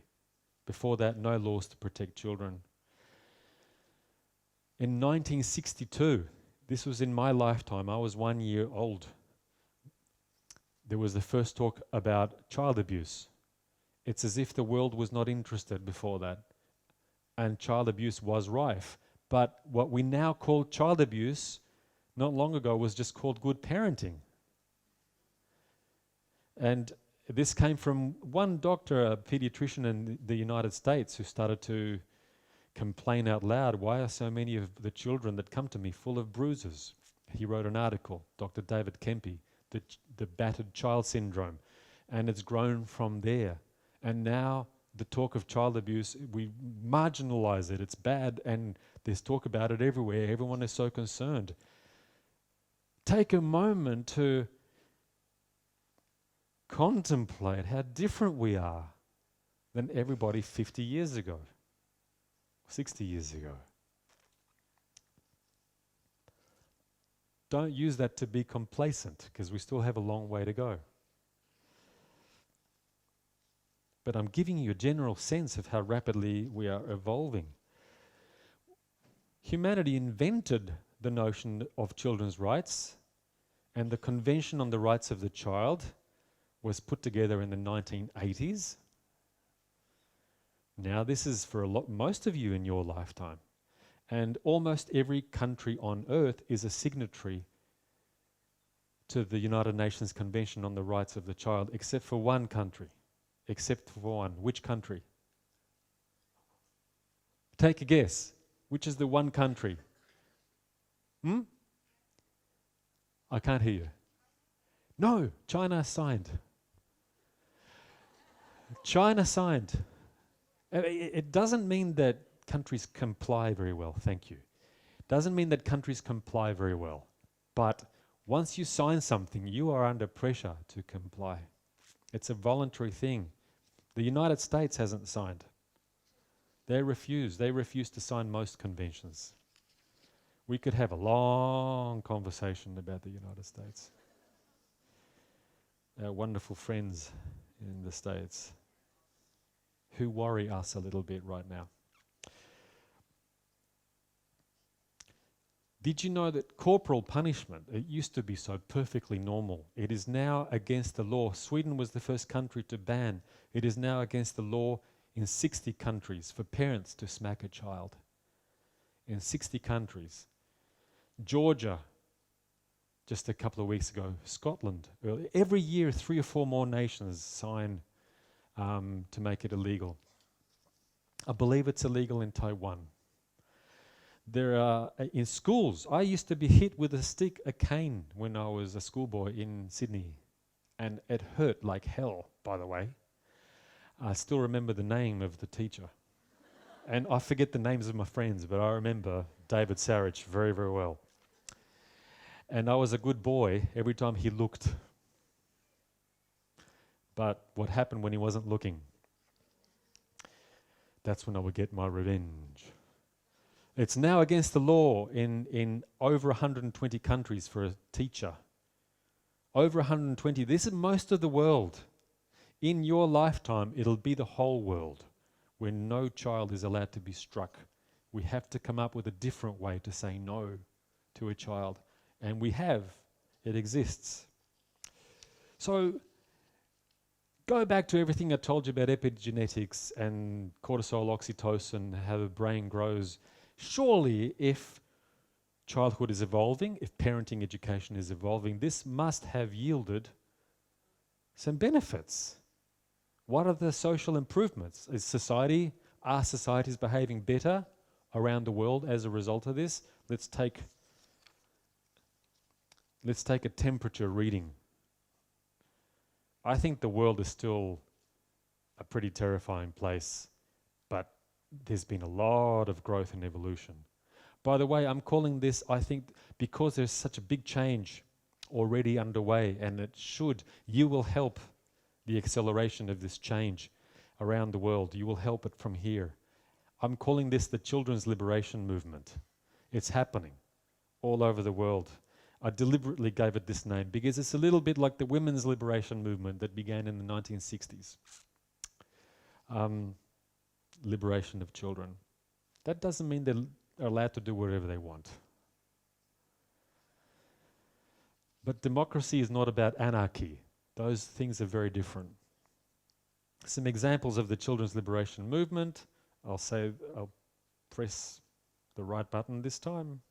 Before that, no laws to protect children. In 1962, this was in my lifetime, I was 1 year old. There was the first talk about child abuse. It's as if the world was not interested before that, and child abuse was rife. But what we now call child abuse, not long ago, was just called good parenting. And this came from one doctor, a pediatrician in the United States, who started to complain out loud, why are so many of the children that come to me full of bruises? He wrote an article, Dr. David Kempe, the battered child syndrome, and it's grown from there. And now the talk of child abuse, we marginalize it, it's bad, and there's talk about it everywhere. Everyone is so concerned. Take a moment to contemplate how different we are than everybody 50 years ago, 60 years ago. Don't use that to be complacent, because we still have a long way to go. But I'm giving you a general sense of how rapidly we are evolving. Humanity invented the notion of children's rights, and the Convention on the Rights of the Child was put together in the 1980s. Now this is for most of you in your lifetime. And almost every country on earth is a signatory to the United Nations Convention on the Rights of the Child, except for one country. Except for one. Which country? Take a guess. Which is the one country? I can't hear you. No, China signed. China signed. It doesn't mean that countries comply very well, thank you. Doesn't mean that countries comply very well. But once you sign something, you are under pressure to comply. It's a voluntary thing. The United States hasn't signed. They refuse to sign most conventions. We could have a long conversation about the United States. Our wonderful friends in the States who worry us a little bit right now. Did you know that corporal punishment, it used to be so perfectly normal. It is now against the law. Sweden was the first country to ban. It is now against the law in 60 countries for parents to smack a child. In 60 countries. Georgia, just a couple of weeks ago. Scotland. Every year, 3 or 4 more nations sign to make it illegal. I believe it's illegal in Taiwan. There are, in schools, I used to be hit with a stick, a cane, when I was a schoolboy in Sydney. And it hurt like hell, by the way. I still remember the name of the teacher. And I forget the names of my friends, but I remember David Sarich very, very well. And I was a good boy every time he looked. But what happened when he wasn't looking? That's when I would get my revenge. It's now against the law in over 120 countries for a teacher. Over 120. This is most of the world. In your lifetime, it'll be the whole world where no child is allowed to be struck. We have to come up with a different way to say no to a child. And we have. It exists. So, go back to everything I told you about epigenetics and cortisol, oxytocin, how the brain grows. Surely, if childhood is evolving, if parenting education is evolving, this must have yielded some benefits. What are the social improvements? Are societies behaving better around the world as a result of this? Let's take a temperature reading. I think the world is still a pretty terrifying place, but there's been a lot of growth and evolution. By the way, I'm calling this, I think, because there's such a big change already underway, and you will help the acceleration of this change around the world. You will help it from here. I'm calling this the Children's Liberation Movement. It's happening all over the world. I deliberately gave it this name because it's a little bit like the women's liberation movement that began in the 1960s. Liberation of children. That doesn't mean they're allowed to do whatever they want. But democracy is not about anarchy. Those things are very different. Some examples of the Children's Liberation Movement. I'll press the right button this time.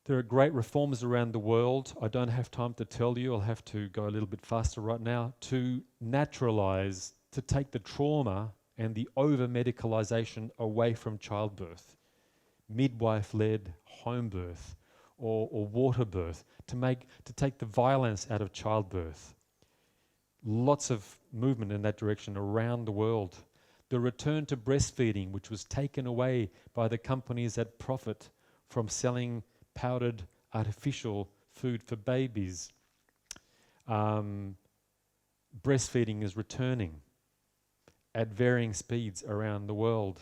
There are great reforms around the world. I don't have time to tell you. I'll have to go a little bit faster right now. To naturalize, to take the trauma and the over-medicalization away from childbirth. Midwife-led home birth or water birth. To take the violence out of childbirth. Lots of movement in that direction around the world. The return to breastfeeding, which was taken away by the companies that profit from selling powdered artificial food for babies. Breastfeeding is returning at varying speeds around the world.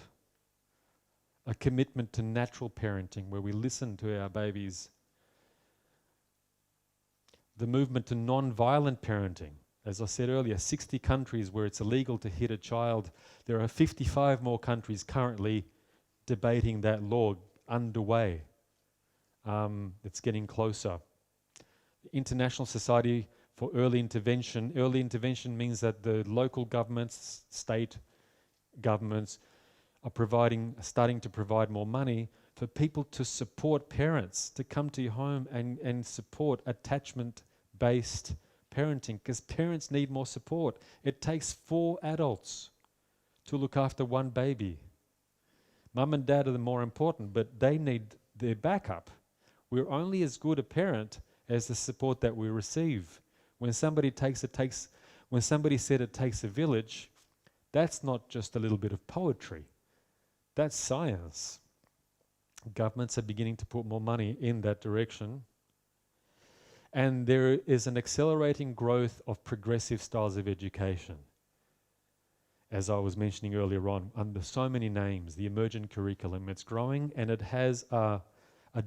A commitment to natural parenting where we listen to our babies. The movement to non-violent parenting. As I said earlier, 60 countries where it's illegal to hit a child. There are 55 more countries currently debating that law underway. It's getting closer. International Society for Early Intervention. Early intervention means that the local governments, state governments are starting to provide more money for people to support parents, to come to your home and support attachment-based parenting, because parents need more support. It takes 4 adults to look after one baby. Mum and dad are the more important, but they need their backup. We're only as good a parent as the support that we receive. When somebody said it takes a village, that's not just a little bit of poetry. That's science. Governments are beginning to put more money in that direction. And there is an accelerating growth of progressive styles of education. As I was mentioning earlier on, under so many names, the emergent curriculum, it's growing and it has a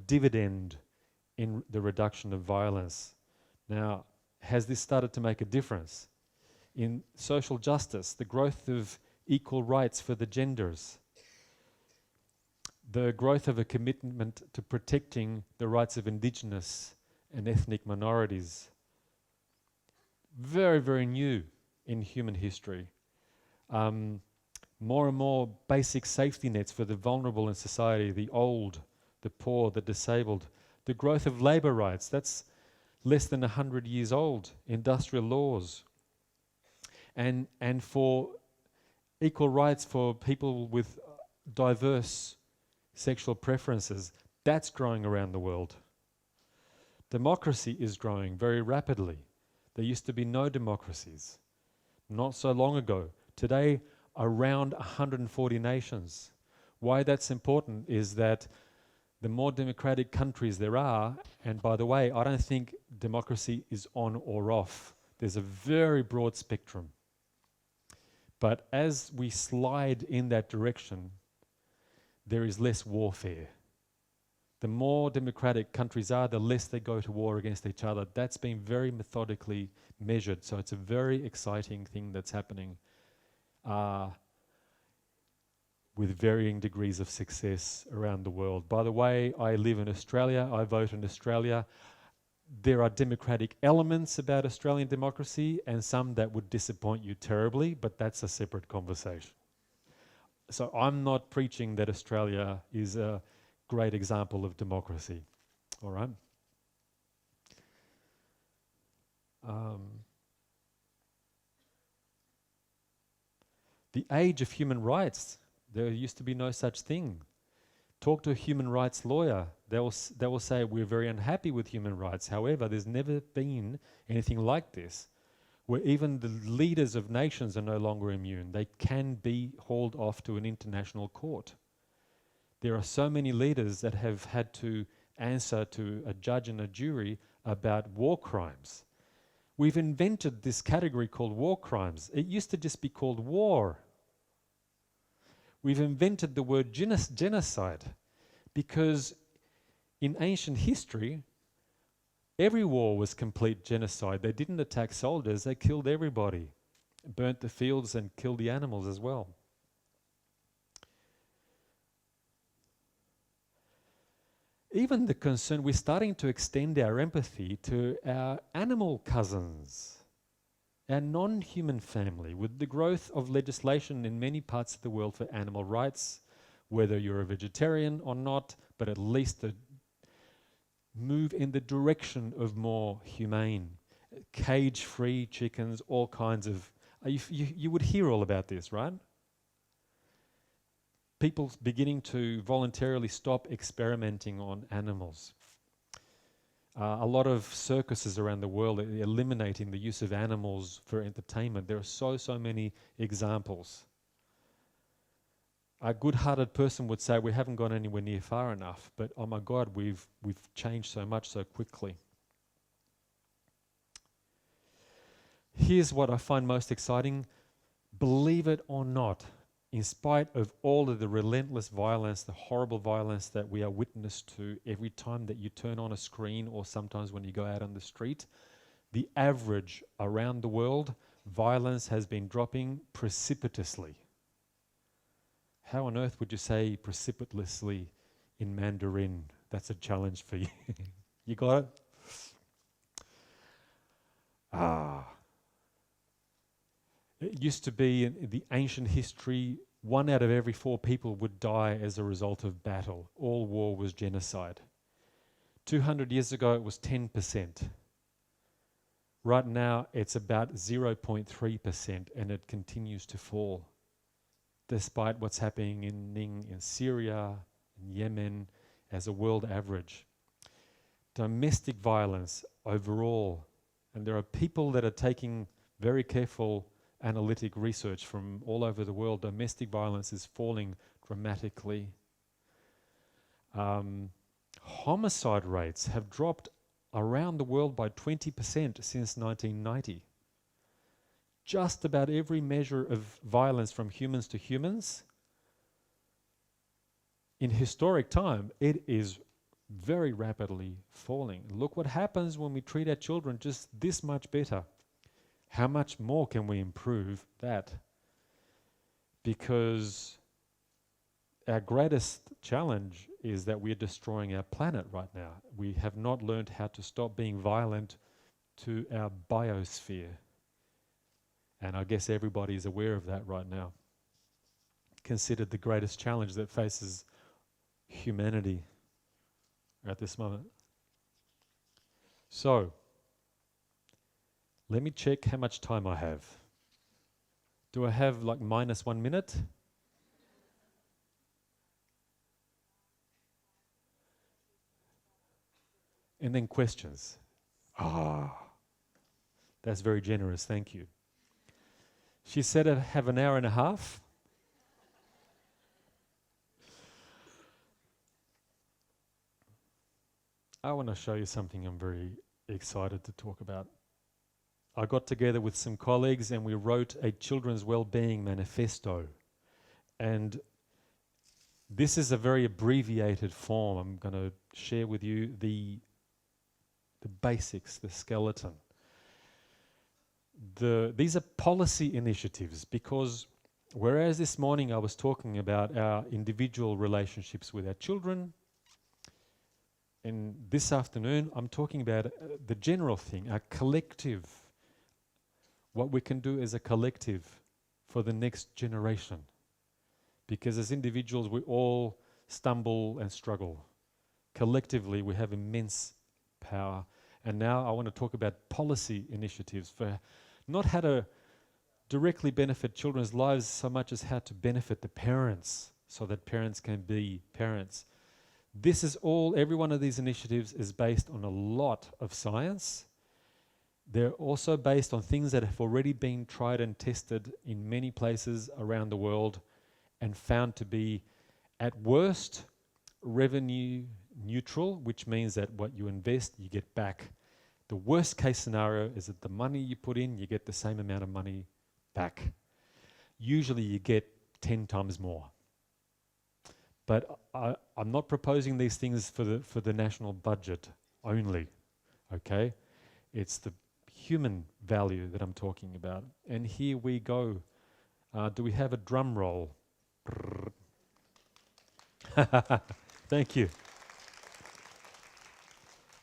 dividend in the reduction of violence. Now, has this started to make a difference? In social justice, the growth of equal rights for the genders, the growth of a commitment to protecting the rights of indigenous and ethnic minorities. Very, very new in human history. More and more basic safety nets for the vulnerable in society, the old, the poor, the disabled. The growth of labour rights, that's less than 100 years old, industrial laws. And for equal rights for people with diverse sexual preferences, that's growing around the world. Democracy is growing very rapidly. There used to be no democracies not so long ago. Today, around 140 nations. Why that's important is that the more democratic countries there are, and by the way, I don't think democracy is on or off. There's a very broad spectrum. But as we slide in that direction, there is less warfare. The more democratic countries are, the less they go to war against each other. That's been very methodically measured. So it's a very exciting thing that's happening with varying degrees of success around the world. By the way, I live in Australia. I vote in Australia. There are democratic elements about Australian democracy and some that would disappoint you terribly, but that's a separate conversation. So I'm not preaching that Australia is a great example of democracy, all right? The age of human rights, there used to be no such thing. Talk to a human rights lawyer, they will say we're very unhappy with human rights. However, there's never been anything like this, where even the leaders of nations are no longer immune. They can be hauled off to an international court. There are so many leaders that have had to answer to a judge and a jury about war crimes. We've invented this category called war crimes. It used to just be called war. We've invented the word genocide because in ancient history, every war was complete genocide. They didn't attack soldiers, they killed everybody, burnt the fields and killed the animals as well. Even the concern, we're starting to extend our empathy to our animal cousins, our non-human family, with the growth of legislation in many parts of the world for animal rights, whether you're a vegetarian or not, but at least the move in the direction of more humane, cage-free chickens, all kinds of... You would hear all about this, right? People beginning to voluntarily stop experimenting on animals. A lot of circuses around the world are eliminating the use of animals for entertainment. There are so many examples. A good-hearted person would say we haven't gone anywhere near far enough, but oh my God, we've changed so much so quickly. Here's what I find most exciting. Believe it or not, in spite of all of the relentless violence, the horrible violence that we are witness to every time that you turn on a screen or sometimes when you go out on the street, the average around the world, violence has been dropping precipitously. How on earth would you say precipitously in Mandarin? That's a challenge for you. You got it? It used to be in the ancient history, 1 out of every 4 people would die as a result of battle. All war was genocide. 200 years ago, it was 10%. Right now, it's about 0.3%, and it continues to fall, despite what's happening in Syria, in Yemen, as a world average. Domestic violence overall, and there are people that are taking very careful analytic research from all over the world. Domestic violence is falling dramatically. Homicide rates have dropped around the world by 20% since 1990. Just about every measure of violence from humans to humans, in historic time, it is very rapidly falling. Look what happens when we treat our children just this much better. How much more can we improve that? Because our greatest challenge is that we're destroying our planet right now. We have not learned how to stop being violent to our biosphere. And I guess everybody is aware of that right now. Considered the greatest challenge that faces humanity at this moment. So, let me check how much time I have. Do I have like -1 minute? And then questions. That's very generous, thank you. She said I have an hour and a half. I want to show you something I'm very excited to talk about. I got together with some colleagues and we wrote a children's well-being manifesto. And this is a very abbreviated form. I'm going to share with you the basics, the skeleton. These are policy initiatives, because whereas this morning I was talking about our individual relationships with our children, and this afternoon I'm talking about the general thing, our collective, what we can do as a collective for the next generation. Because as individuals we all stumble and struggle. Collectively we have immense power. And now I want to talk about policy initiatives for not how to directly benefit children's lives so much as how to benefit the parents, so that parents can be parents. This is all, every one of these initiatives is based on a lot of science. They're also based on things that have already been tried and tested in many places around the world and found to be, at worst, revenue neutral, which means that what you invest, you get back. The worst case scenario is that the money you put in, you get the same amount of money back. Usually you get 10 times more. But I'm not proposing these things for the national budget only, okay? It's the human value that I'm talking about. And here we go. Do we have a drum roll? Thank you.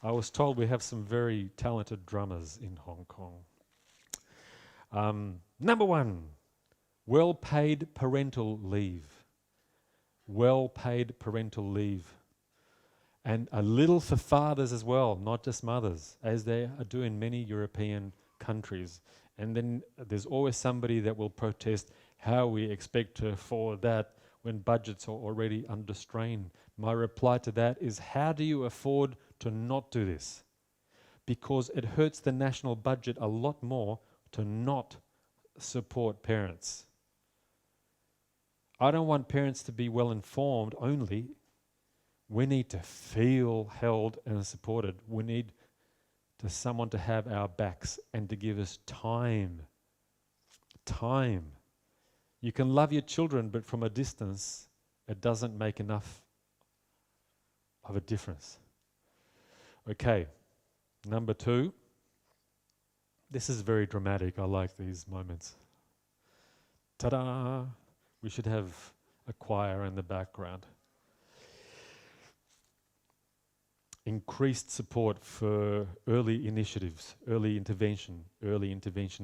I was told we have some very talented drummers in Hong Kong. Number 1, well-paid parental leave. Well-paid parental leave. And a little for fathers as well, not just mothers, as they do in many European countries. And then there's always somebody that will protest how we expect to afford that when budgets are already under strain. My reply to that is, how do you afford to not do this? Because it hurts the national budget a lot more to not support parents. I don't want parents to be well informed only. We need to feel held and supported. We need someone to have our backs and to give us time. Time. You can love your children, but from a distance, it doesn't make enough of a difference. Okay, number 2. This is very dramatic. I like these moments. Ta-da! We should have a choir in the background. Increased support for early initiatives, early intervention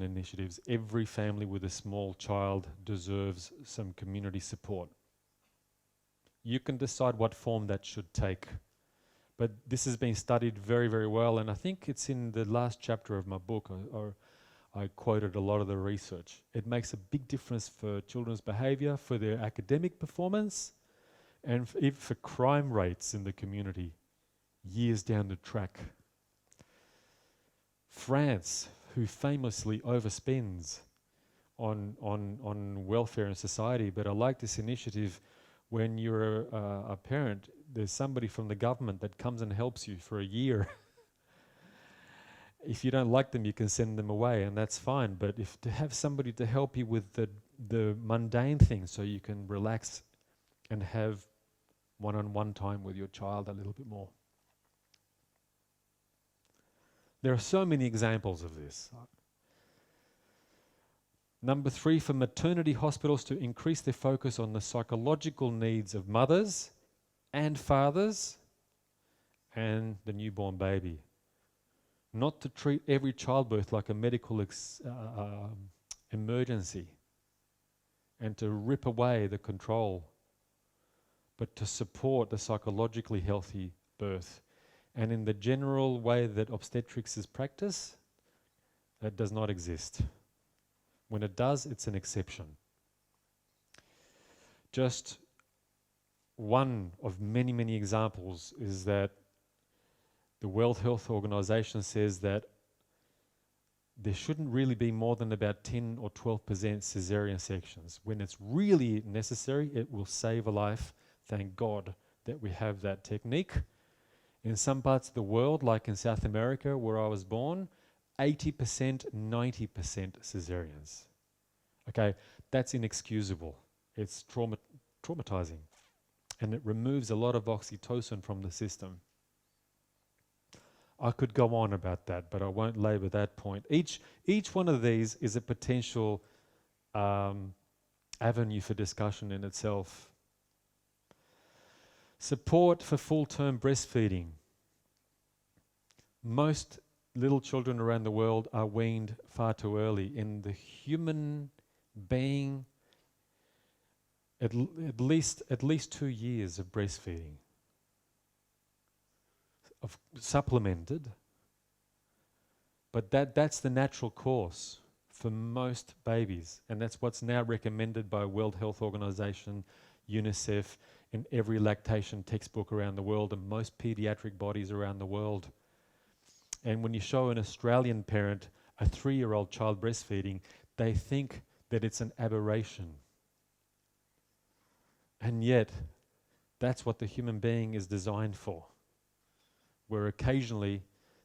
initiatives. Every family with a small child deserves some community support. You can decide what form that should take. But this has been studied very, very well, and I think it's in the last chapter of my book, or I quoted a lot of the research. It makes a big difference for children's behaviour, for their academic performance, and even for crime rates in the community years down the track. France, who famously overspends on welfare and society, but I like this initiative. When you're a parent, there's somebody from the government that comes and helps you for a year. If you don't like them, you can send them away, and that's fine. But if to have somebody to help you with the mundane things, so you can relax and have one-on-one time with your child a little bit more. There are so many examples of this. Number 3, for maternity hospitals to increase their focus on the psychological needs of mothers and fathers and the newborn baby. Not to treat every childbirth like a medical emergency and to rip away the control, but to support the psychologically healthy birth. And in the general way that obstetrics is practiced, that does not exist. When it does, it's an exception. Just one of many, many examples is that the World Health Organization says that there shouldn't really be more than about 10 or 12% cesarean sections. When it's really necessary, it will save a life. Thank God that we have that technique. In some parts of the world, like in South America where I was born, 80%, 90% cesareans. Okay, that's inexcusable. It's traumatizing. And it removes a lot of oxytocin from the system. I could go on about that, but I won't labour that point. Each one of these is a potential avenue for discussion in itself. Support for full-term breastfeeding. Most little children around the world are weaned far too early. In the human being, at least 2 years of breastfeeding, supplemented, but that's the natural course for most babies, and that's what's now recommended by World Health Organization, UNICEF, in every lactation textbook around the world and most pediatric bodies around the world. And when you show an Australian parent a 3-year-old child breastfeeding, they think that it's an aberration. And yet, that's what the human being is designed for. Where occasionally,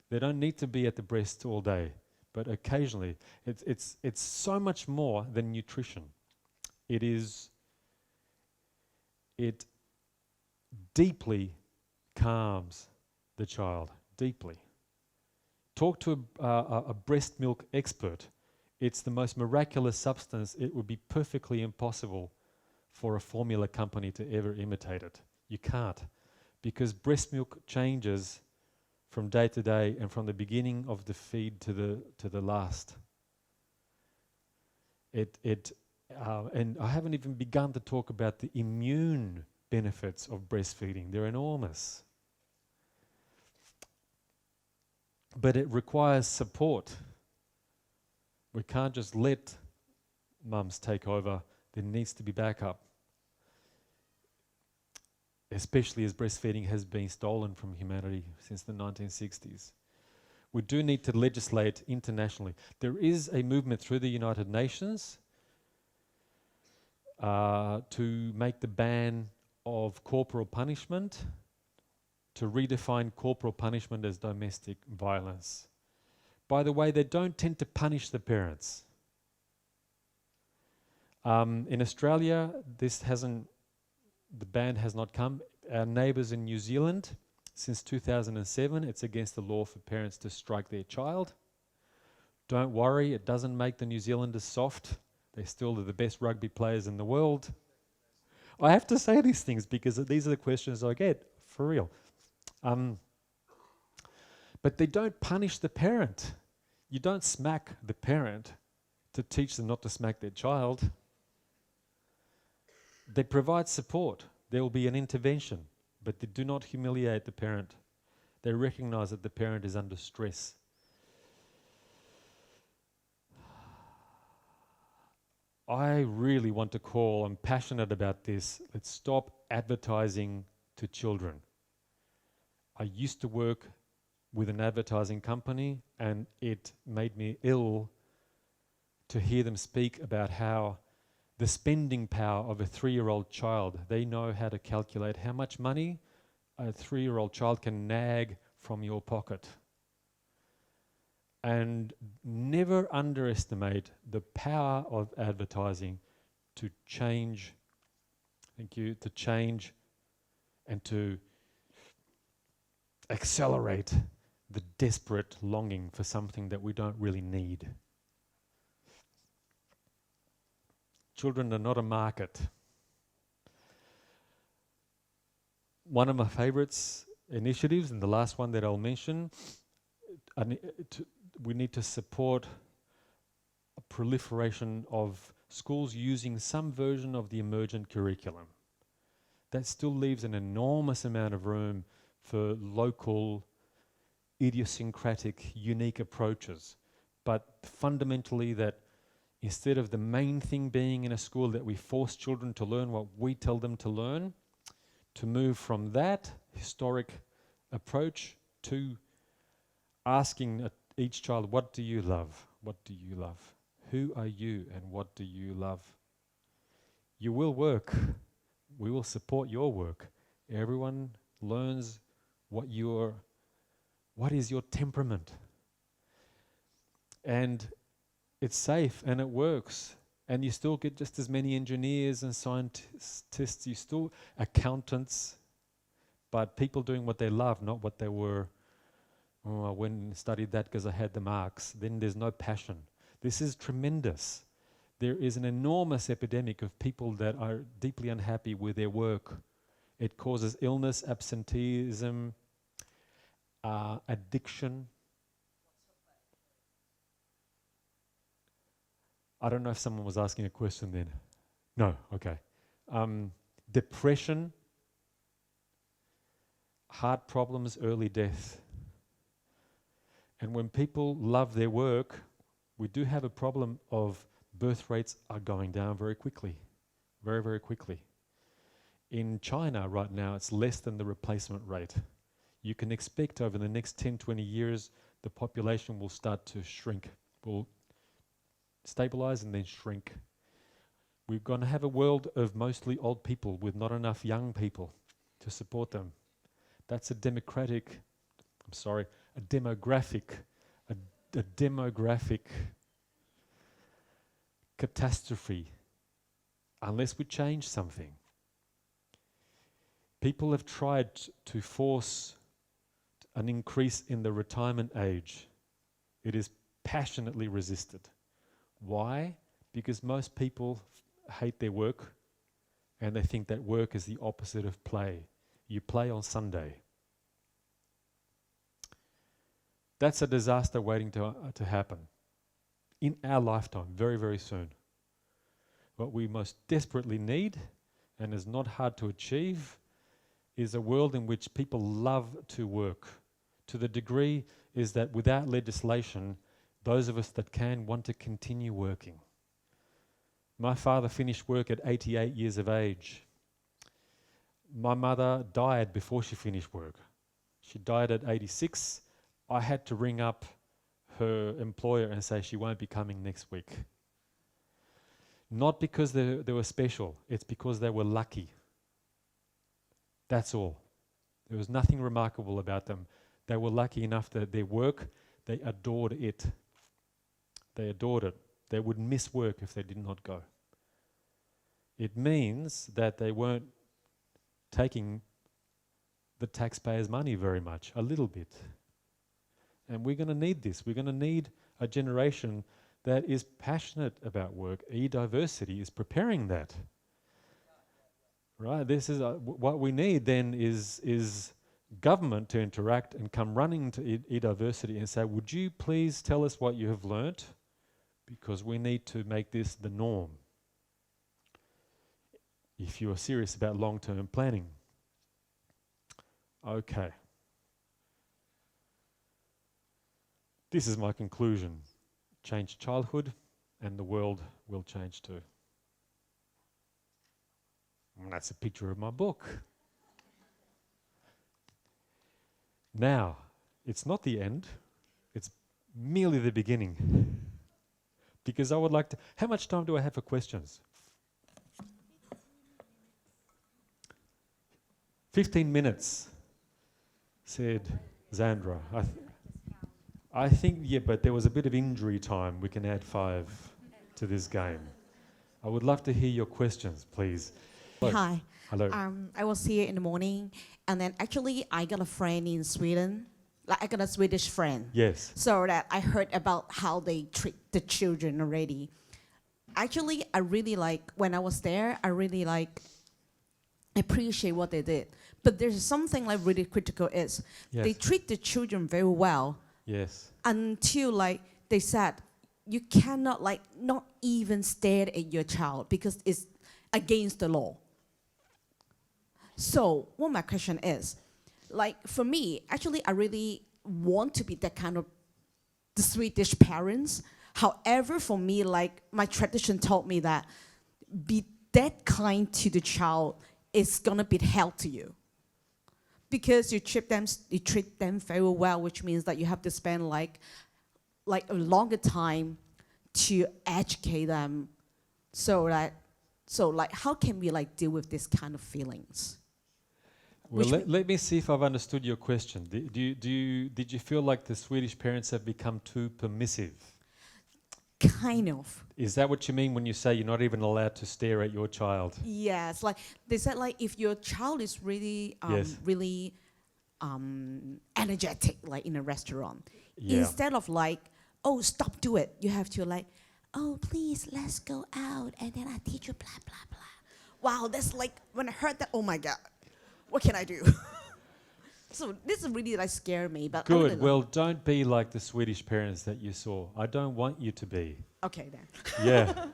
they don't need to be at the breast all day, but occasionally, it's so much more than nutrition. It deeply calms the child, deeply. Talk to a breast milk expert. It's the most miraculous substance. It would be perfectly impossible for a formula company to ever imitate it. You can't, because breast milk changes from day to day and from the beginning of the feed to the last. And I haven't even begun to talk about the immune benefits of breastfeeding. They're enormous. But it requires support. We can't just let mums take over. There needs to be backup. Especially as breastfeeding has been stolen from humanity since the 1960s. We do need to legislate internationally. There is a movement through the United Nations to make the ban of corporal punishment, to redefine corporal punishment as domestic violence. By the way, they don't tend to punish the parents. In Australia, the ban has not come. Our neighbours in New Zealand, since 2007, it's against the law for parents to strike their child. Don't worry, it doesn't make the New Zealanders soft. They still are the best rugby players in the world. I have to say these things because these are the questions I get, for real. But they don't punish the parent. You don't smack the parent to teach them not to smack their child. They provide support. There will be an intervention, but they do not humiliate the parent. They recognize that the parent is under stress. I really want to call, I'm passionate about this, let's stop advertising to children. I used to work with an advertising company and it made me ill to hear them speak about how the spending power of a 3-year-old child, they know how to calculate how much money a 3-year-old child can nag from your pocket. And never underestimate the power of advertising to change, to change and to accelerate the desperate longing for something that we don't really need. Children are not a market. One of my favorites initiatives, and the last one that I'll mention, we need to support a proliferation of schools using some version of the emergent curriculum. That still leaves an enormous amount of room for local, idiosyncratic, unique approaches. But fundamentally that instead of the main thing being in a school that we force children to learn what we tell them to learn, to move from that historic approach to asking each child, what do you love? What do you love? Who are you and what do you love? You will work. We will support your work. Everyone learns what is your temperament. And it's safe and it works. And you still get just as many engineers and scientists, you still accountants, but people doing what they love, not what they were. Oh, I went and studied that because I had the marks. Then there's no passion. This is tremendous. There is an enormous epidemic of people that are deeply unhappy with their work. It causes illness, absenteeism, addiction. I don't know if someone was asking a question then. No, okay. Depression, heart problems, early death. And when people love their work, we do have a problem of birth rates are going down very quickly, very, very quickly. In China right now, it's less than the replacement rate. You can expect over the next 10, 20 years, the population will start to shrink, will stabilize and then shrink. We're going to have a world of mostly old people with not enough young people to support them. That's a demographic catastrophe unless we change something. People have tried to force an increase in the retirement age. It is passionately resisted. Why? Because most people hate their work and they think that work is the opposite of play. You play on Sunday. That's a disaster waiting to happen in our lifetime, very, very soon. What we most desperately need, and is not hard to achieve, is a world in which people love to work, to the degree is that without legislation, those of us that can want to continue working. My father finished work at 88 years of age. My mother died before she finished work. She died at 86. I had to ring up her employer and say she won't be coming next week. Not because they were special, it's because they were lucky. That's all. There was nothing remarkable about them. They were lucky enough that their work, they adored it. They adored it. They would miss work if they did not go. It means that they weren't taking the taxpayers' money very much, a little bit. And we're going to need this. We're going to need a generation that is passionate about work. EDiversity is preparing that. Right? This is what we need then is government to interact and come running to EDiversity and say, would you please tell us what you have learnt? Because we need to make this the norm. If you are serious about long-term planning. Okay. This is my conclusion. Change childhood and the world will change too. And that's a picture of my book. Now, it's not the end, it's merely the beginning. Because I would like to, how much time do I have for questions? 15 minutes, said Zandra. I think, yeah, but there was a bit of injury time. We can add 5 to this game. I would love to hear your questions, please. Hello. Hi. Hello. I was here in the morning, and then actually I got a friend in Sweden. Like I got a Swedish friend. Yes. So that I heard about how they treat the children already. Actually, I really like, when I was there, I really like appreciate what they did. But there's something like really critical is they treat the children very well. Yes. Until like they said, you cannot like not even stare at your child because it's against the law. So what my question is, like for me, actually I really want to be that kind of the Swedish parents. However, for me, like my tradition taught me that be that kind to the child is gonna be held to you. Because you treat them very well, which means that you have to spend like a longer time to educate them. So like how can we like deal with this kind of feelings? Well, Which let me see if I've understood your question. Did you feel like the Swedish parents have become too permissive? kind of. Is that what you mean when you say you're not even allowed to stare at your child? Yes, like they said, like if your child is really, Yes. really energetic, like in a restaurant, Yeah. instead of like, oh, stop, do it, you have to like, oh, please, let's go out, and then I teach you blah blah blah. Wow, that's like when I heard that, oh my god, what can I do? So this really like scared me. But I really Good. Well, don't be like the Swedish parents that you saw. I don't want you to be. okay then. Yeah.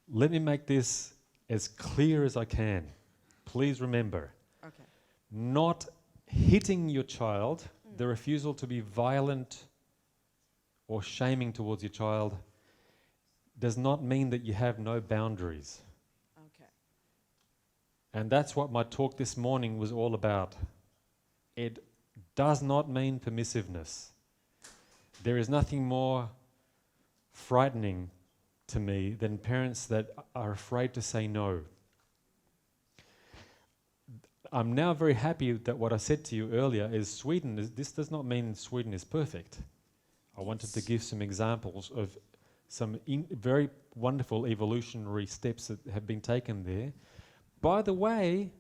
Let me make this as clear as I can. Please remember, Okay. not hitting your child, the refusal to be violent or shaming towards your child does not mean that you have no boundaries. Okay. And that's what my talk this morning was all about. It does not mean permissiveness. There is nothing more frightening to me than parents that are afraid to say no. I'm now very happy that what I said to you earlier is this does not mean Sweden is perfect. I wanted to give some examples of some very wonderful evolutionary steps that have been taken there. By the way,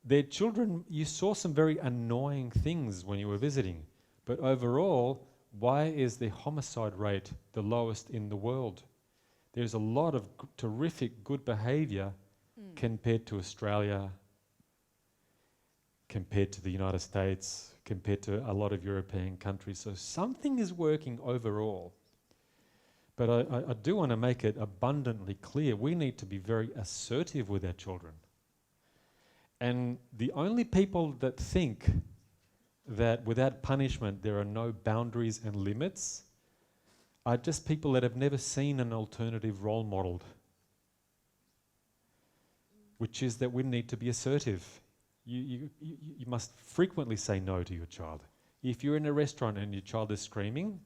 their children, you saw some very annoying things when you were visiting, but overall, why is the homicide rate the lowest in the world? There's a lot of terrific good behaviour compared to Australia, compared to the United States, compared to a lot of European countries. So something is working overall. But I do want to make it abundantly clear, we need to be very assertive with our children. And the only people that think that without punishment there are no boundaries and limits are just people that have never seen an alternative role modelled, which is that we need to be assertive. You must frequently say no to your child. If you're in a restaurant and your child is screaming,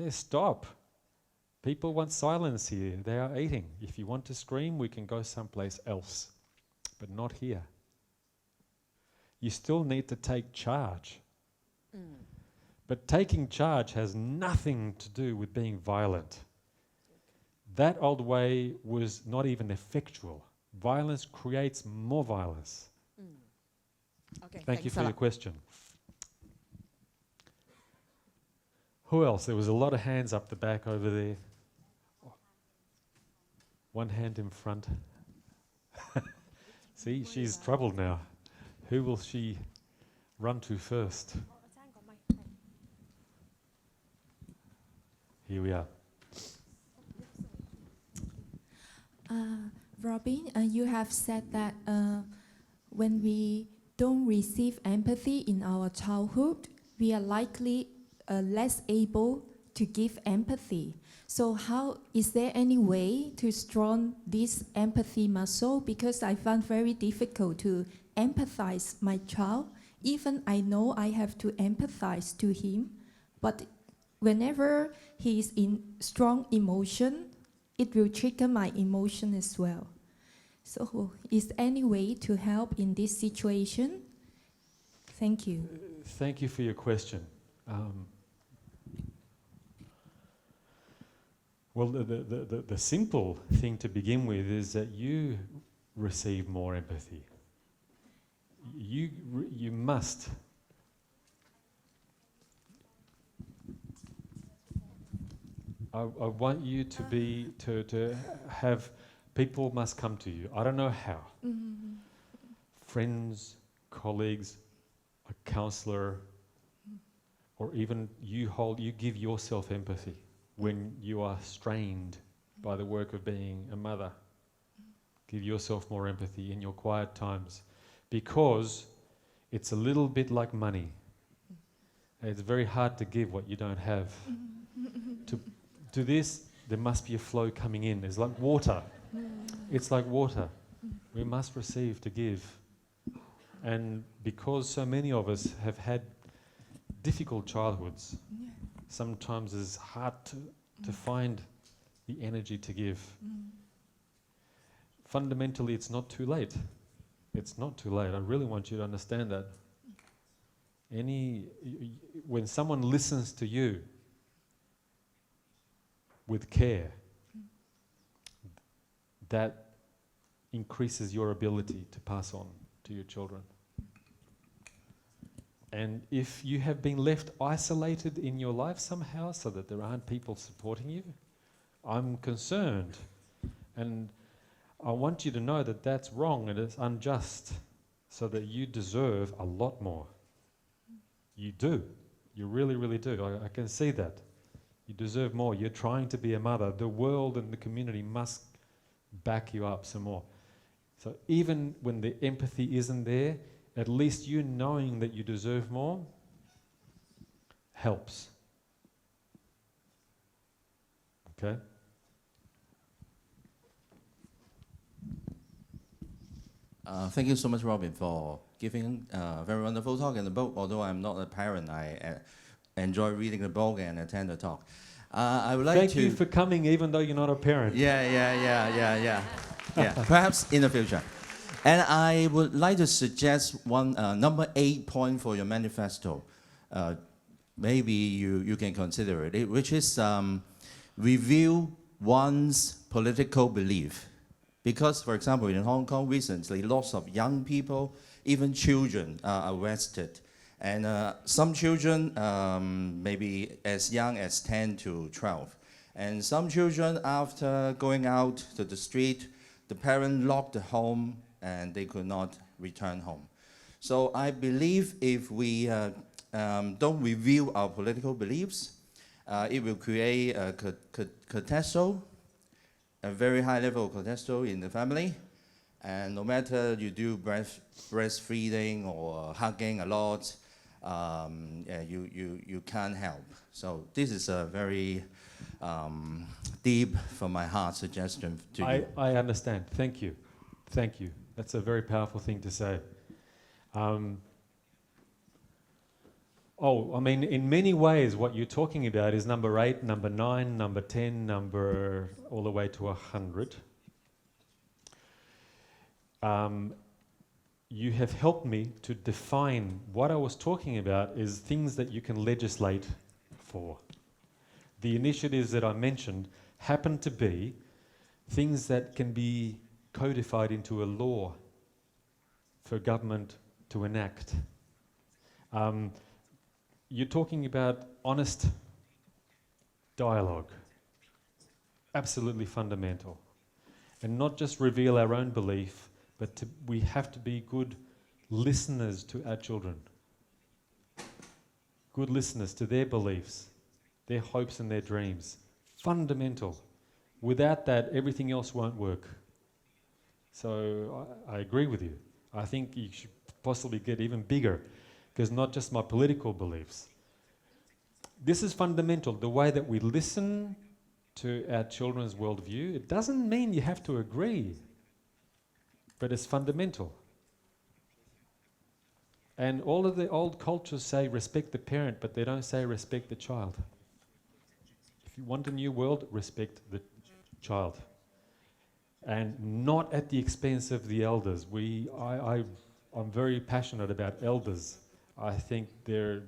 stop. People want silence here. They are eating. If you want to scream, we can go someplace else, but not here. You still need to take charge. But taking charge has nothing to do with being violent. That old way was not even effectual. Violence creates more violence. Okay. Thank you thanks for a your lot. question. Who else? There was a lot of hands up the back over there. One hand in front. See, she's troubled now. Who will she run to first? Here we are. Robin, you have said that when we don't receive empathy in our childhood, we are likely less able to give empathy. So how is there any way to strengthen this empathy muscle? Because I found very difficult to empathize my child. Even I know I have to empathize to him, but whenever he is in strong emotion, it will trigger my emotion as well. So is there any way to help in this situation? Thank you. Thank you for your question. Well, the simple thing to begin with is that you receive more empathy. You must. I want you to be to have people must come to you. I don't know how. Friends, colleagues, a counselor, or even you give yourself empathy when you are strained by the work of being a mother. Give yourself more empathy in your quiet times, because it's a little bit like money. It's very hard to give what you don't have. To this, there must be a flow coming in. It's like water. It's like water. We must receive to give. And because so many of us have had difficult childhoods, sometimes it's hard to find the energy to give. Fundamentally, it's not too late. It's not too late. I really want you to understand that. When someone listens to you with care, that increases your ability to pass on to your children. And if you have been left isolated in your life somehow so that there aren't people supporting you, I'm concerned. And I want you to know that that's wrong and it's unjust, so that you deserve a lot more. You do. You really, really do. I can see that. You deserve more. You're trying to be a mother. The world and the community must back you up some more. So even when the empathy isn't there, at least you knowing that you deserve more helps. Okay? Thank you so much, Robin, for giving a very wonderful talk in the book. Although I'm not a parent, I enjoy reading the book and attend the talk. I would like Thank you for coming, even though you're not a parent. Yeah. Perhaps in the future. And I would like to suggest one number 8 point for your manifesto. Maybe you can consider it, which is review one's political belief. Because, for example, in Hong Kong recently, lots of young people, even children, are arrested. And some children maybe as young as 10 to 12. And some children, after going out to the street, the parent locked the home and they could not return home. So I believe if we don't review our political beliefs, it will create a catastrophe, a very high level of catastrophe in the family. And no matter you do breastfeeding or hugging a lot, you can't help. So this is a very deep from my heart suggestion to you. I understand. Thank you. Thank you. That's a very powerful thing to say. I mean, in many ways, what you're talking about is number 8, number 9, number 10, number all the way to 100. You have helped me to define what I was talking about is things that you can legislate for. The initiatives that I mentioned happen to be things that can be codified into a law for government to enact. You're talking about honest dialogue, absolutely fundamental, and not just reveal our own belief, but we have to be good listeners to our children, good listeners to their beliefs, their hopes and their dreams. Fundamental. Without that, everything else won't work. So I agree with you. I think you should possibly get even bigger, because not just my political beliefs. This is fundamental. The way that we listen to our children's worldview, it doesn't mean you have to agree, but it's fundamental. And all of the old cultures say respect the parent, but they don't say respect the child. If you want a new world, respect the child. And not at the expense of the elders. I'm very passionate about elders. I think their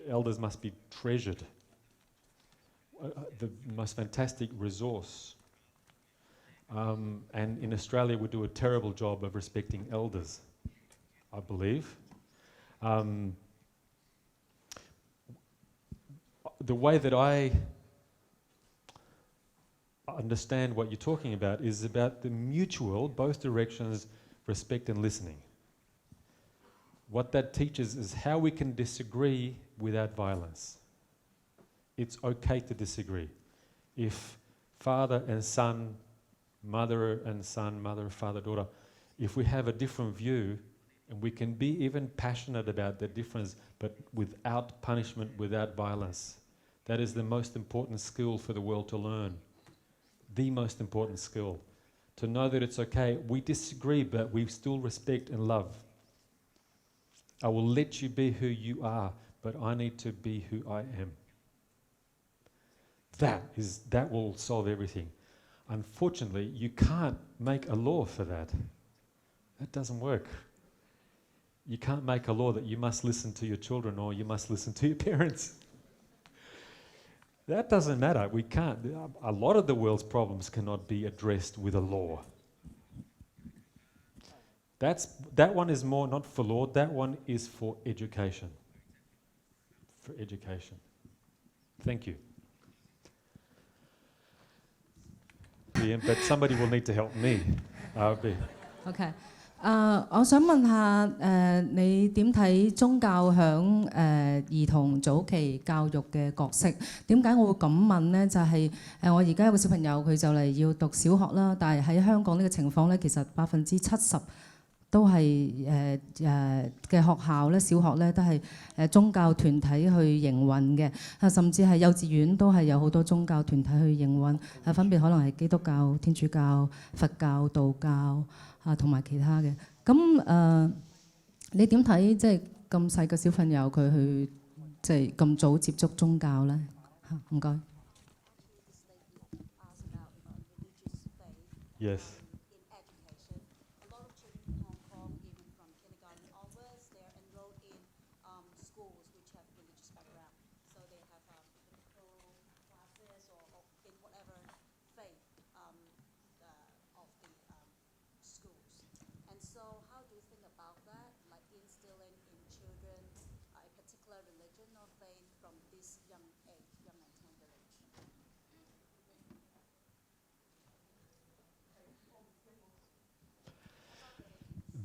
elders must be treasured. The most fantastic resource. And in Australia we do a terrible job of respecting elders, I believe. The way that I understand what you're talking about is about the mutual, both directions, respect and listening. What that teaches is how we can disagree without violence. It's okay to disagree. If father and son, mother and son, mother, father, daughter, if we have a different view, and we can be even passionate about the difference, but without punishment, without violence, that is the most important skill for the world to learn. The most important skill. To know that it's okay, we disagree, but we still respect and love. I will let you be who you are, but I need to be who I am. That will solve everything. Unfortunately, you can't make a law for that. That doesn't work. You can't make a law that you must listen to your children or you must listen to your parents. That doesn't matter. We can't. A lot of the world's problems cannot be addressed with a law. That one is more not for law, that one is for education. For education. Thank you. Yeah, but somebody will need to help me. OK，我想問下你點睇宗教響兒童早期教育嘅角色？點解我會咁問呢？就係我而家有個小朋友，佢就嚟要讀小學啦，但係喺香港呢個情況咧，其實70%都係嘅學校咧、小學咧都係宗教團體去營運嘅，甚至係幼稚園都係有好多宗教團體去營運，分別可能係基督教、天主教、佛教、道教同埋其他嘅。咁你點睇即係咁細個小朋友佢去即係咁早接觸宗教咧？唔該。Yes.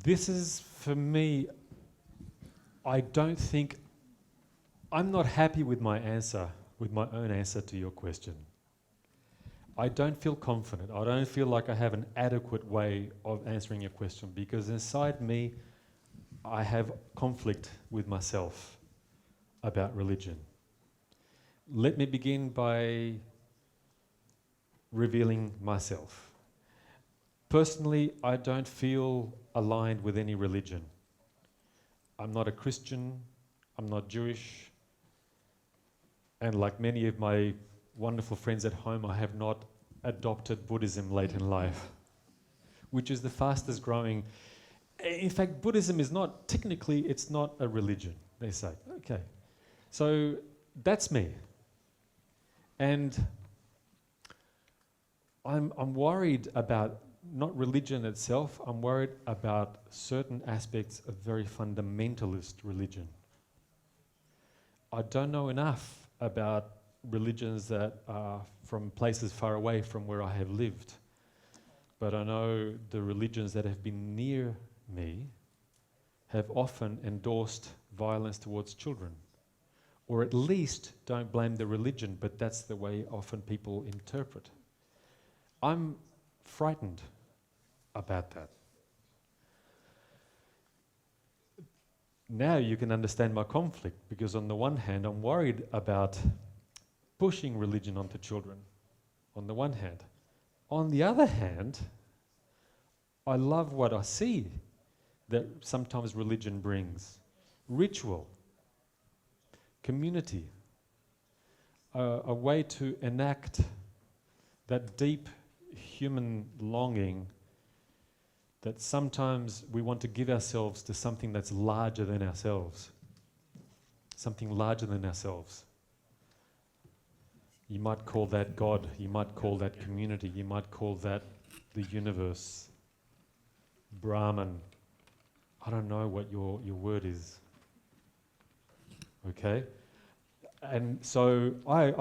This is, for me, I don't think, I'm not happy with my answer, with my own answer to your question. I don't feel confident. I don't feel like I have an adequate way of answering your question because inside me, I have conflict with myself about religion. Let me begin by revealing myself. Personally, I don't feel aligned with any religion. I'm not a Christian, I'm not Jewish, and like many of my wonderful friends at home, I have not adopted Buddhism late in life, which is the fastest growing. In fact, Buddhism is not, technically, it's not a religion, they say. Okay, so that's me. And I'm worried about not religion itself, I'm worried about certain aspects of very fundamentalist religion. I don't know enough about religions that are from places far away from where I have lived, but I know the religions that have been near me have often endorsed violence towards children, or at least don't blame the religion, but that's the way often people interpret. I'm frightened about that. Now you can understand my conflict, because on the one hand I'm worried about pushing religion onto children, on the one hand. On the other hand, I love what I see that sometimes religion brings. Ritual, community, a way to enact that deep human longing that sometimes we want to give ourselves to something that's larger than ourselves. Something larger than ourselves. You might call that God, you might call that community, you might call that the universe, Brahman. I don't know what your word is. Okay? And so I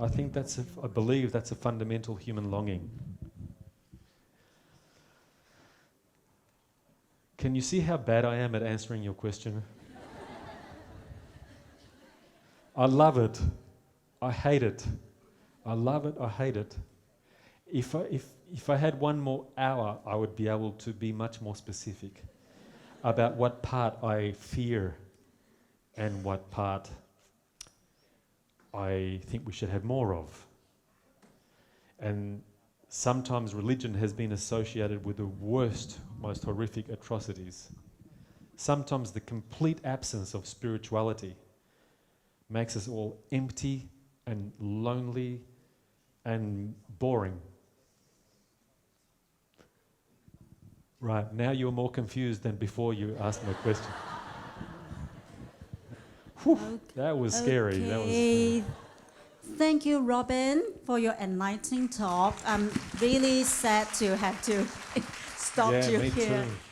think I believe that's a fundamental human longing. Can you see how bad I am at answering your question? I love it. I hate it. I love it. I hate it. If I had one more hour, I would be able to be much more specific about what part I fear and what part I think we should have more of. And sometimes religion has been associated with the worst, most horrific atrocities. Sometimes the complete absence of spirituality makes us all empty and lonely and boring. Right, now you're more confused than before you asked me a question. Whew, that was scary. That was. Okay. Thank you, Robin, for your enlightening talk. I'm really sad to have to stop Yeah, you me here. too.